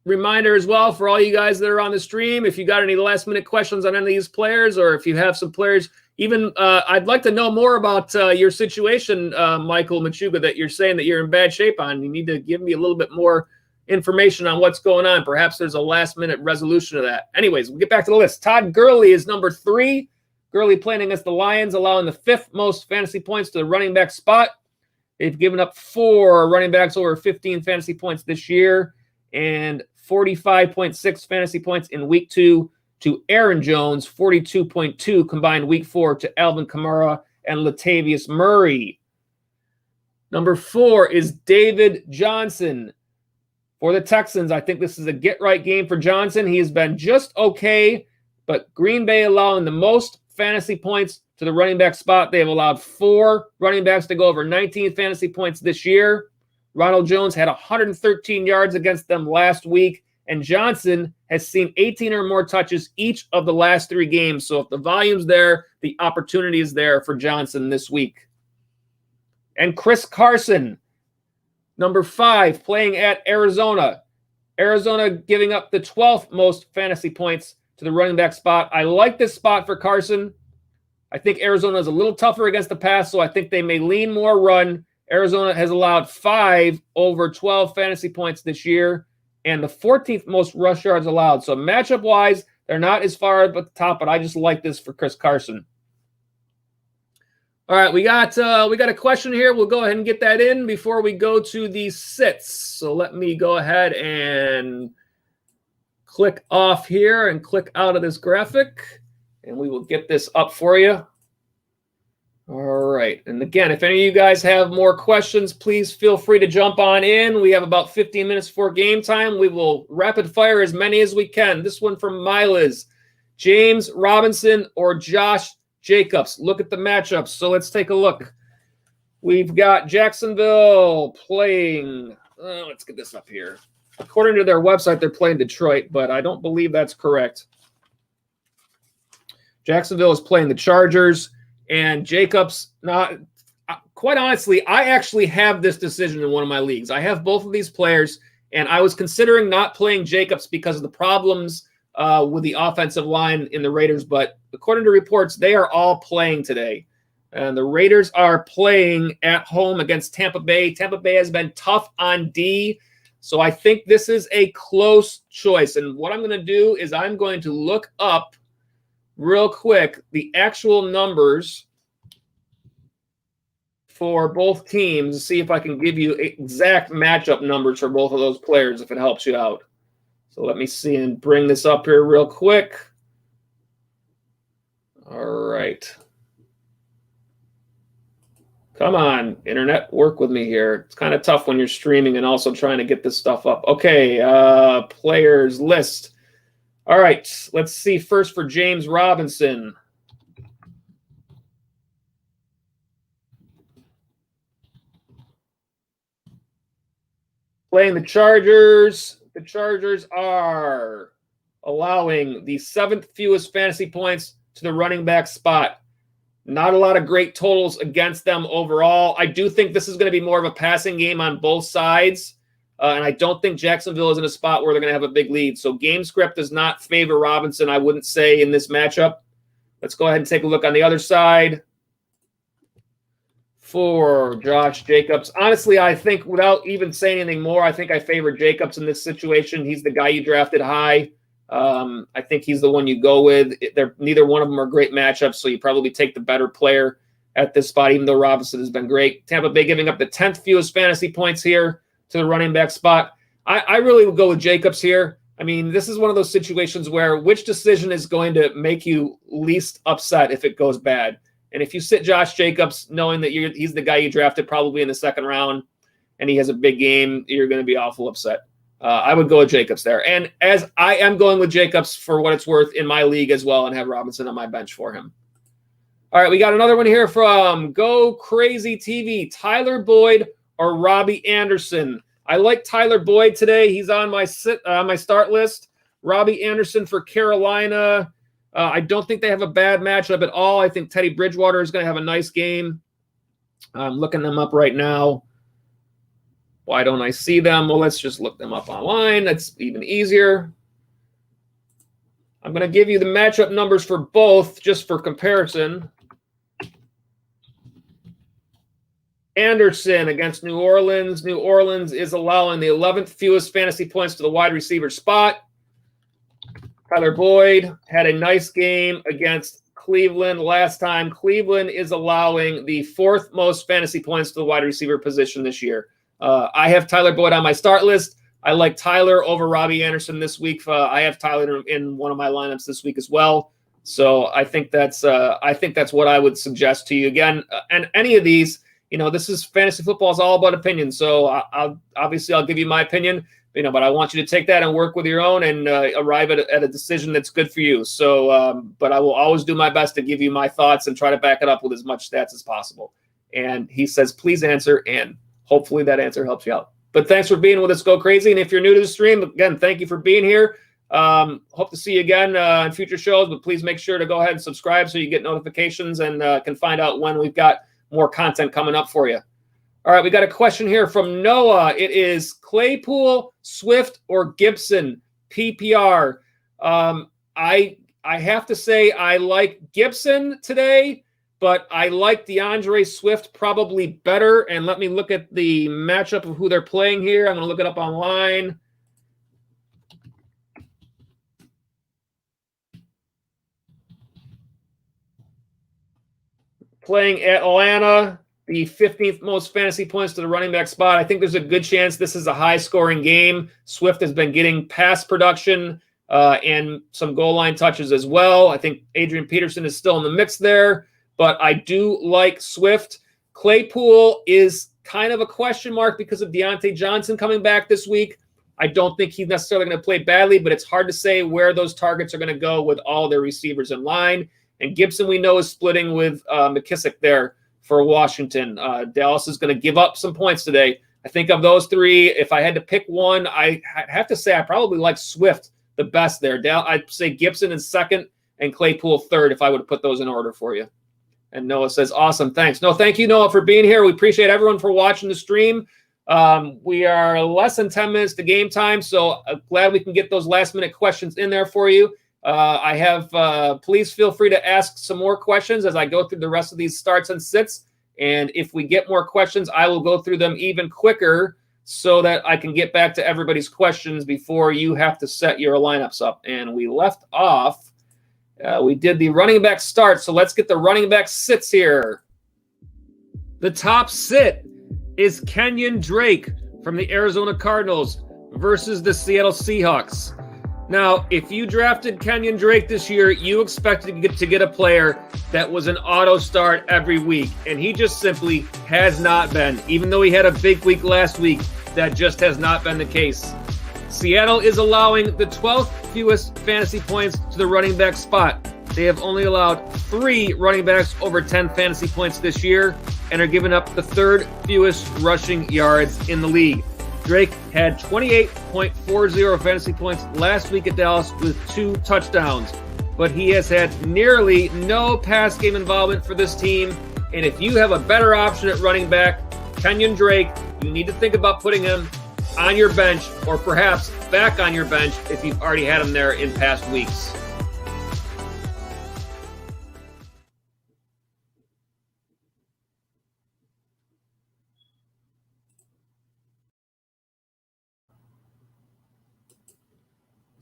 reminder as well for all you guys that are on the stream. If you got any last-minute questions on any of these players, or if you have some players, even I'd like to know more about your situation, Michael Machuga, that you're saying that you're in bad shape on. You need to give me a little bit more information on what's going on. Perhaps there's a last-minute resolution of that. Anyways, we'll get back to the list. Todd Gurley is number 3. Gurley playing against the Lions, allowing the 5th most fantasy points to the running back spot. They've given up 4 running backs over 15 fantasy points this year, and 45.6 fantasy points in week 2 to Aaron Jones, 42.2 combined week 4 to Alvin Kamara and Latavius Murray. Number 4 is David Johnson for the Texans. I think this is a get-right game for Johnson. He has been just okay, but Green Bay allowing the most fantasy points to the running back spot. They have allowed 4 running backs to go over 19 fantasy points this year. Ronald Jones had 113 yards against them last week, and Johnson has seen 18 or more touches each of the last 3 games. So if the volume's there, the opportunity is there for Johnson this week. And Chris Carson, number 5, playing at Arizona. Arizona giving up the 12th most fantasy points to the running back spot. I like this spot for Carson. I think Arizona is a little tougher against the pass, so I think they may lean more run. Arizona has allowed 5 over 12 fantasy points this year, and the 14th most rush yards allowed. So matchup-wise, they're not as far up at the top, but I just like this for Chris Carson. All right, we got a question here. We'll go ahead and get that in before we go to the sits. So let me go ahead and click off here and click out of this graphic, and we will get this up for you. All right. And again, if any of you guys have more questions, please feel free to jump on in. We have about 15 minutes before game time. We will rapid fire as many as we can. This one from Milas. James Robinson or Josh Jacobs? Look at the matchups. So let's take a look. We've got Jacksonville playing. Let's get this up here. According to their website, they're playing Detroit, but I don't believe that's correct. Jacksonville is playing the Chargers. And Jacobs, quite honestly, I actually have this decision in one of my leagues. I have both of these players, and I was considering not playing Jacobs because of the problems with the offensive line in the Raiders. But according to reports, they are all playing today. And the Raiders are playing at home against Tampa Bay. Tampa Bay has been tough on D, so I think this is a close choice. And what I'm going to do is I'm going to look up real quick the actual numbers for both teams, see if I can give you exact matchup numbers for both of those players if it helps you out. So let me see and bring this up here real quick. All right. Come on, internet, work with me here. It's kind of tough when you're streaming and also trying to get this stuff up. Okay, players list. All right, let's see first for James Robinson. Playing the Chargers. The Chargers are allowing the 7th fewest fantasy points to the running back spot. Not a lot of great totals against them overall. I do think this is going to be more of a passing game on both sides. And I don't think Jacksonville is in a spot where they're going to have a big lead. So game script does not favor Robinson, I wouldn't say, in this matchup. Let's go ahead and take a look on the other side for Josh Jacobs. Honestly, I think without even saying anything more, I think I favor Jacobs in this situation. He's the guy you drafted high. I think he's the one you go with. Neither one of them are great matchups, so you probably take the better player at this spot, even though Robinson has been great. Tampa Bay giving up the 10th fewest fantasy points here to the running back spot. I really would go with Jacobs here. I mean, this is one of those situations where which decision is going to make you least upset if it goes bad. And if you sit Josh Jacobs knowing that he's the guy you drafted probably in the 2nd round and he has a big game, you're going to be awful upset. I would go with Jacobs there. And as I am going with Jacobs for what it's worth in my league as well and have Robinson on my bench for him. All right, we got another one here from Go Crazy TV. Tyler Boyd or Robbie Anderson? I like Tyler Boyd today. He's on my start list. Robbie Anderson for Carolina. I don't think they have a bad matchup at all. I think Teddy Bridgewater is going to have a nice game. I'm looking them up right now. Why don't I see them? Well, let's just look them up online. That's even easier. I'm going to give you the matchup numbers for both just for comparison. Anderson against New Orleans. New Orleans is allowing the 11th fewest fantasy points to the wide receiver spot. Tyler Boyd had a nice game against Cleveland last time. Cleveland is allowing the 4th most fantasy points to the wide receiver position this year. I have Tyler Boyd on my start list. I like Tyler over Robbie Anderson this week. I have Tyler in one of my lineups this week as well. So I think that's what I would suggest to you again. And any of these, this is fantasy football is all about opinion. So I'll give you my opinion, but I want you to take that and work with your own and arrive at a decision that's good for you. So, but I will always do my best to give you my thoughts and try to back it up with as much stats as possible. And he says, please answer, and hopefully that answer helps you out. But thanks for being with us, Go Crazy. And if you're new to the stream, again, thank you for being here. Hope to see you again in future shows, but please make sure to go ahead and subscribe so you get notifications and can find out when we've got more content coming up for you. All right, we got a question here from Noah. It is Claypool, Swift, or Gibson, PPR. I have to say I like Gibson today, but I like DeAndre Swift probably better. And let me look at the matchup of who they're playing here. I'm going to look it up online. Playing Atlanta, the 15th most fantasy points to the running back spot. I think there's a good chance this is a high-scoring game. Swift has been getting pass production and some goal line touches as well. I think Adrian Peterson is still in the mix there, but I do like Swift. Claypool is kind of a question mark because of Deontay Johnson coming back this week. I don't think he's necessarily going to play badly, but it's hard to say where those targets are going to go with all their receivers in line. And Gibson, we know, is splitting with McKissick there for Washington. Dallas is going to give up some points today. I think of those three, if I had to pick one, I have to say I probably like Swift the best there. I'd say Gibson in second and Claypool third if I would put those in order for you. And Noah says, awesome, thanks. No, thank you, Noah, for being here. We appreciate everyone for watching the stream. We are less than 10 minutes to game time, so I'm glad we can get those last-minute questions in there for you. Please feel free to ask some more questions as I go through the rest of these starts and sits. And if we get more questions, I will go through them even quicker so that I can get back to everybody's questions before you have to set your lineups up. And we left off. We did the running back start, so let's get the running back sits here. The top sit is Kenyon Drake from the Arizona Cardinals versus the Seattle Seahawks. Now, if you drafted Kenyon Drake this year, you expected to get a player that was an auto start every week, and he just simply has not been. Even though he had a big week last week, that just has not been the case. Seattle is allowing the 12th fewest fantasy points to the running back spot. They have only allowed 3 running backs over 10 fantasy points this year and are giving up the 3rd fewest rushing yards in the league. Drake had 28.40 fantasy points last week at Dallas with 2 touchdowns, but he has had nearly no pass game involvement for this team. And if you have a better option at running back, Kenyon Drake, you need to think about putting him on your bench or perhaps back on your bench if you've already had him there in past weeks.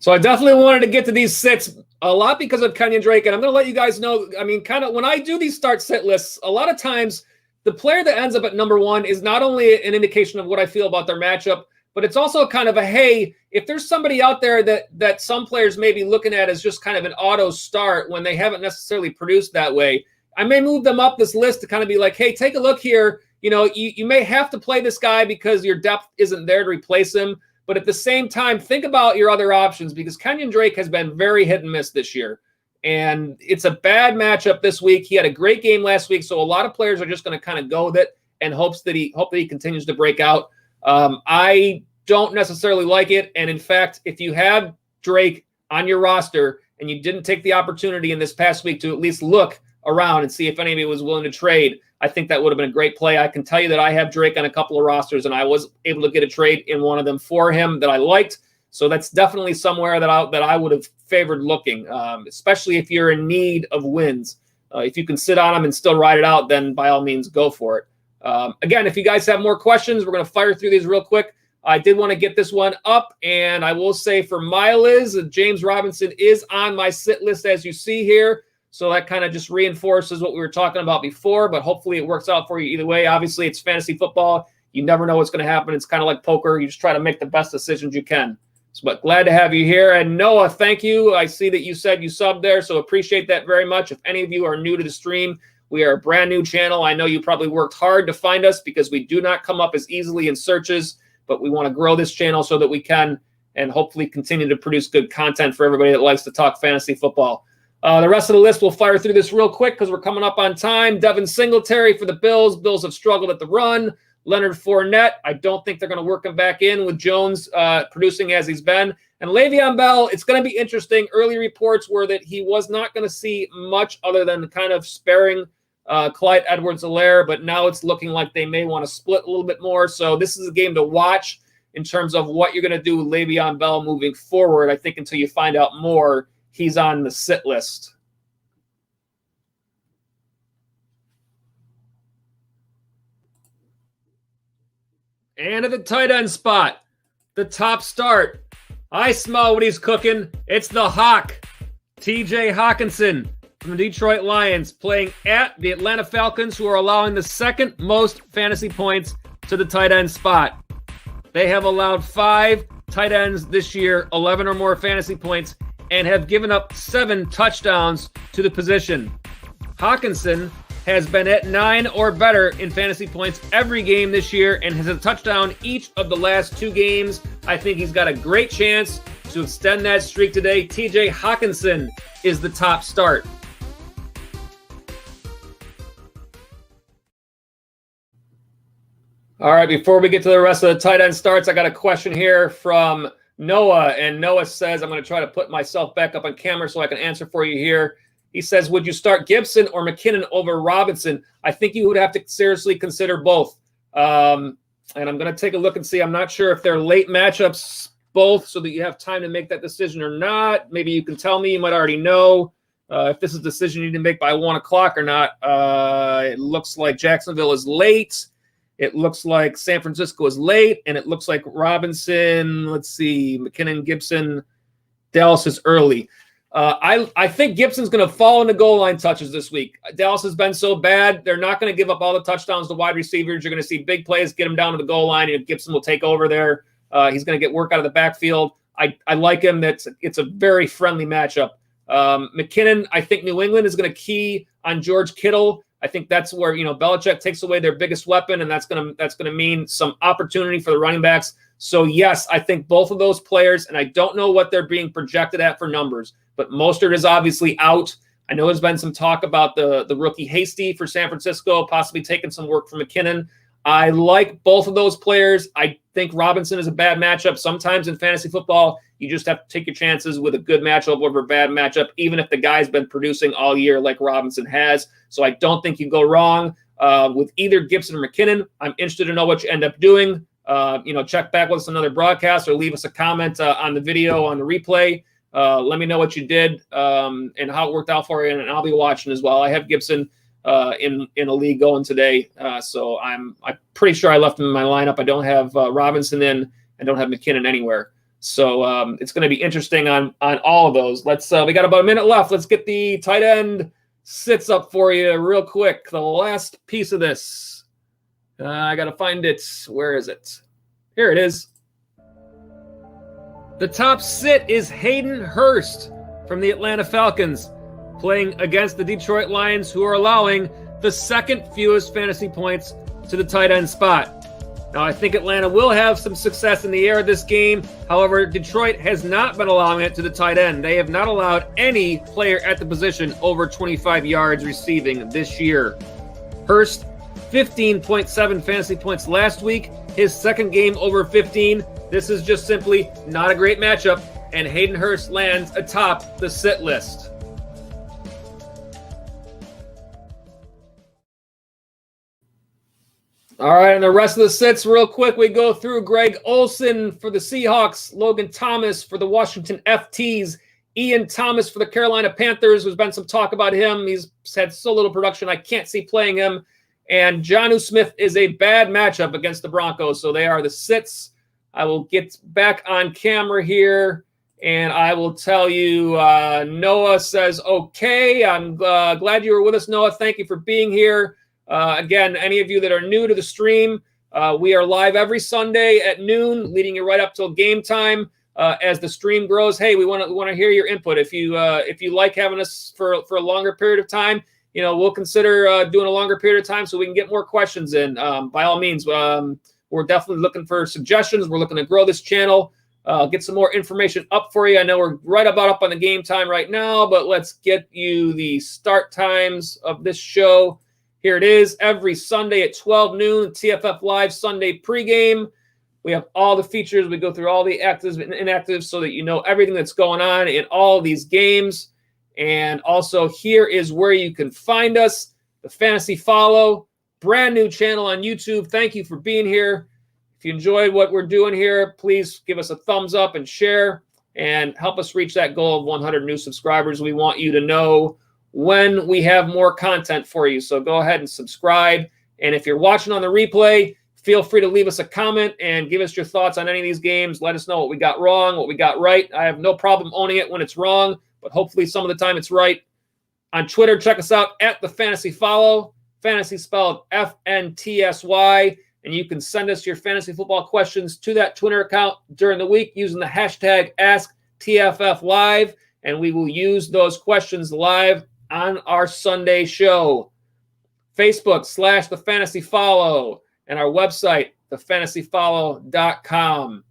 So I definitely wanted to get to these sits a lot because of Kenyon Drake, and I'm going to let you guys know, kind of when I do these start-sit lists, a lot of times the player that ends up at number 1 is not only an indication of what I feel about their matchup, but it's also kind of a, hey, if there's somebody out there that some players may be looking at as just kind of an auto start when they haven't necessarily produced that way, I may move them up this list to kind of be like, hey, take a look here. You may have to play this guy because your depth isn't there to replace him. But at the same time, think about your other options because Kenyon Drake has been very hit and miss this year. And it's a bad matchup this week. He had a great game last week, so a lot of players are just going to kind of go with it and hope that he continues to break out. I don't necessarily like it. And in fact, if you have Drake on your roster and you didn't take the opportunity in this past week to at least look around and see if anybody was willing to trade, I think that would have been a great play. I can tell you that I have Drake on a couple of rosters, and I was able to get a trade in one of them for him that I liked. So that's definitely somewhere that I would have favored looking, especially if you're in need of wins. If you can sit on them and still ride it out, then by all means, go for it. Again, if you guys have more questions, we're going to fire through these real quick. I did want to get this one up, and I will say for my Liz, James Robinson is on my sit list, as you see here. So that kind of just reinforces what we were talking about before, but hopefully it works out for you either way. Obviously, it's fantasy football. You never know what's going to happen. It's kind of like poker. You just try to make the best decisions you can. But glad to have you here. And Noah, thank you. I see that you said you subbed there, so appreciate that very much. If any of you are new to the stream, we are a brand new channel. I know you probably worked hard to find us because we do not come up as easily in searches, but we want to grow this channel so that we can and hopefully continue to produce good content for everybody that likes to talk fantasy football. The rest of the list, we'll fire through this real quick because we're coming up on time. Devin Singletary for the Bills. Bills have struggled at the run. Leonard Fournette, I don't think they're going to work him back in with Jones producing as he's been. And Le'Veon Bell, it's going to be interesting. Early reports were that he was not going to see much other than kind of sparing Clyde Edwards-Helaire, but now it's looking like they may want to split a little bit more. So this is a game to watch in terms of what you're going to do with Le'Veon Bell moving forward. I think until you find out more, he's on the sit list. And at the tight end spot, the top start. I smell what he's cooking. It's the Hawk, TJ Hawkinson from the Detroit Lions, playing at the Atlanta Falcons, who are allowing the second most fantasy points to the tight end spot. They have allowed 5 tight ends this year, 11 or more fantasy points, and have given up 7 touchdowns to the position. Hawkinson has been at 9 or better in fantasy points every game this year and has a touchdown each of the last 2 games. I think he's got a great chance to extend that streak today. TJ Hawkinson is the top start. All right, before we get to the rest of the tight end starts, I got a question here from Noah, and Noah says, I'm going to try to put myself back up on camera so I can answer for you here. He says, would you start Gibson or McKinnon over Robinson? I think you would have to seriously consider both. And I'm going to take a look and see. I'm not sure if they're late matchups both so that you have time to make that decision or not. Maybe you can tell me. You might already know if this is a decision you need to make by 1 o'clock or not. It looks like Jacksonville is late. It looks like San Francisco is late. And it looks like Robinson, let's see, McKinnon, Gibson, Dallas is early. I think Gibson's going to fall into goal line touches this week. Dallas has been so bad. They're not going to give up all the touchdowns to wide receivers. You're going to see big plays, get them down to the goal line, and Gibson will take over there. He's going to get work out of the backfield. I like him. It's a very friendly matchup. McKinnon, I think New England is going to key on George Kittle. I think that's where, Belichick takes away their biggest weapon, and that's going to mean some opportunity for the running backs. So, yes, I think both of those players, and I don't know what they're being projected at for numbers, but Mostert is obviously out. I know there's been some talk about the rookie Hasty for San Francisco, possibly taking some work from McKinnon. I like both of those players. I think Robinson is a bad matchup. Sometimes in fantasy football, you just have to take your chances with a good matchup over a bad matchup, even if the guy's been producing all year like Robinson has. So I don't think you go wrong with either Gibson or McKinnon. I'm interested to know what you end up doing. Check back with us another broadcast or leave us a comment on the video on the replay. Let me know what you did and how it worked out for you, and I'll be watching as well. I have Gibson in a league going today, so I'm pretty sure I left him in my lineup. I don't have Robinson in. I don't have McKinnon anywhere. So it's going to be interesting on all of those. We got about a minute left. Let's get the tight end sits up for you real quick. The last piece of this. I got to find it. Where is it? Here it is. The top sit is Hayden Hurst from the Atlanta Falcons, playing against the Detroit Lions, who are allowing the second fewest fantasy points to the tight end spot. Now, I think Atlanta will have some success in the air this game. However, Detroit has not been allowing it to the tight end. They have not allowed any player at the position over 25 yards receiving this year. Hurst, 15.7 fantasy points last week. His second game over 15. This is just simply not a great matchup. and Hayden Hurst lands atop the sit list. All right, and the rest of the sits, real quick, we go through Greg Olson for the Seahawks, Logan Thomas for the Washington FTs, Ian Thomas for the Carolina Panthers. There's been some talk about him. He's had so little production, I can't see playing him. And Jonnu Smith is a bad matchup against the Broncos, so they are the sits. I will get back on camera here, and I will tell you, Noah says, okay. I'm glad you were with us, Noah. Thank you for being here. Again, any of you that are new to the stream, we are live every Sunday at noon, leading you right up till game time. As the stream grows, hey, we want to hear your input. If you like having us for a longer period of time, we'll consider doing a longer period of time so we can get more questions in. By all means, we're definitely looking for suggestions. We're looking to grow this channel, get some more information up for you. I know we're right about up on the game time right now, but let's get you the start times of this show. Here it is, every Sunday at 12 noon, TFF Live Sunday Pregame. We have all the features. We go through all the actives and inactives so that you know everything that's going on in all these games. And also, here is where you can find us, the Fantasy Follow, brand new channel on YouTube. Thank you for being here. If you enjoyed what we're doing here, please give us a thumbs up and share and help us reach that goal of 100 new subscribers. We want you to know when we have more content for you. So go ahead and subscribe. And if you're watching on the replay, feel free to leave us a comment and give us your thoughts on any of these games. Let us know what we got wrong, what we got right. I have no problem owning it when it's wrong, but hopefully some of the time it's right. On Twitter, check us out at the Fantasy Follow, fantasy spelled FNTSY, and you can send us your fantasy football questions to that Twitter account during the week using the hashtag AskTFFLive, and we will use those questions live on our Sunday show. Facebook / The Fantasy Follow, and our website, thefantasyfollow.com.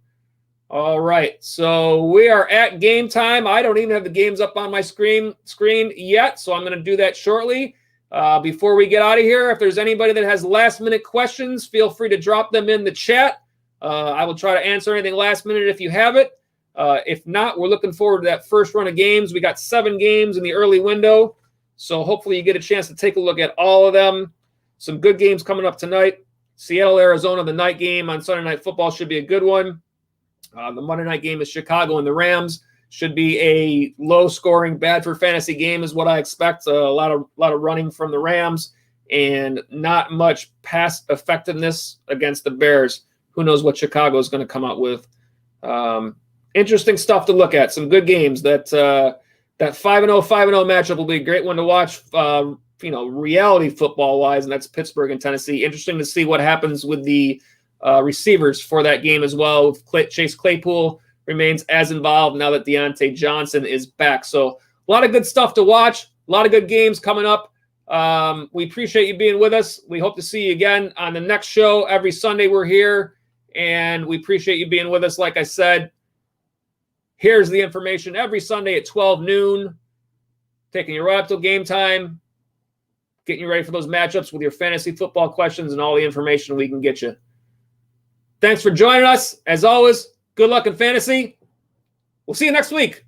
All right, so we are at game time. I don't even have the games up on my screen yet, so I'm going to do that shortly. Before we get out of here, if there's anybody that has last-minute questions, feel free to drop them in the chat. I will try to answer anything last minute if you have it. If not, we're looking forward to that first run of games. We got 7 games in the early window, so hopefully you get a chance to take a look at all of them. Some good games coming up tonight. Seattle, Arizona, the night game on Sunday Night Football should be a good one. The Monday night game is Chicago and the Rams. Should be a low-scoring, bad-for-fantasy game is what I expect. A lot of running from the Rams and not much pass effectiveness against the Bears. Who knows what Chicago is going to come out with. Interesting stuff to look at. Some good games. That 5-0 matchup will be a great one to watch, reality football-wise, and that's Pittsburgh and Tennessee. Interesting to see what happens with the receivers for that game as well. Chase Claypool remains as involved now that Deontay Johnson is back. So a lot of good stuff to watch, a lot of good games coming up. We appreciate you being with us. We hope to see you again on the next show. Every Sunday we're here, and we appreciate you being with us. Like I said, here's the information every Sunday at 12 noon, taking you right up till game time, getting you ready for those matchups with your fantasy football questions and all the information we can get you. Thanks for joining us. As always, good luck in fantasy. We'll see you next week.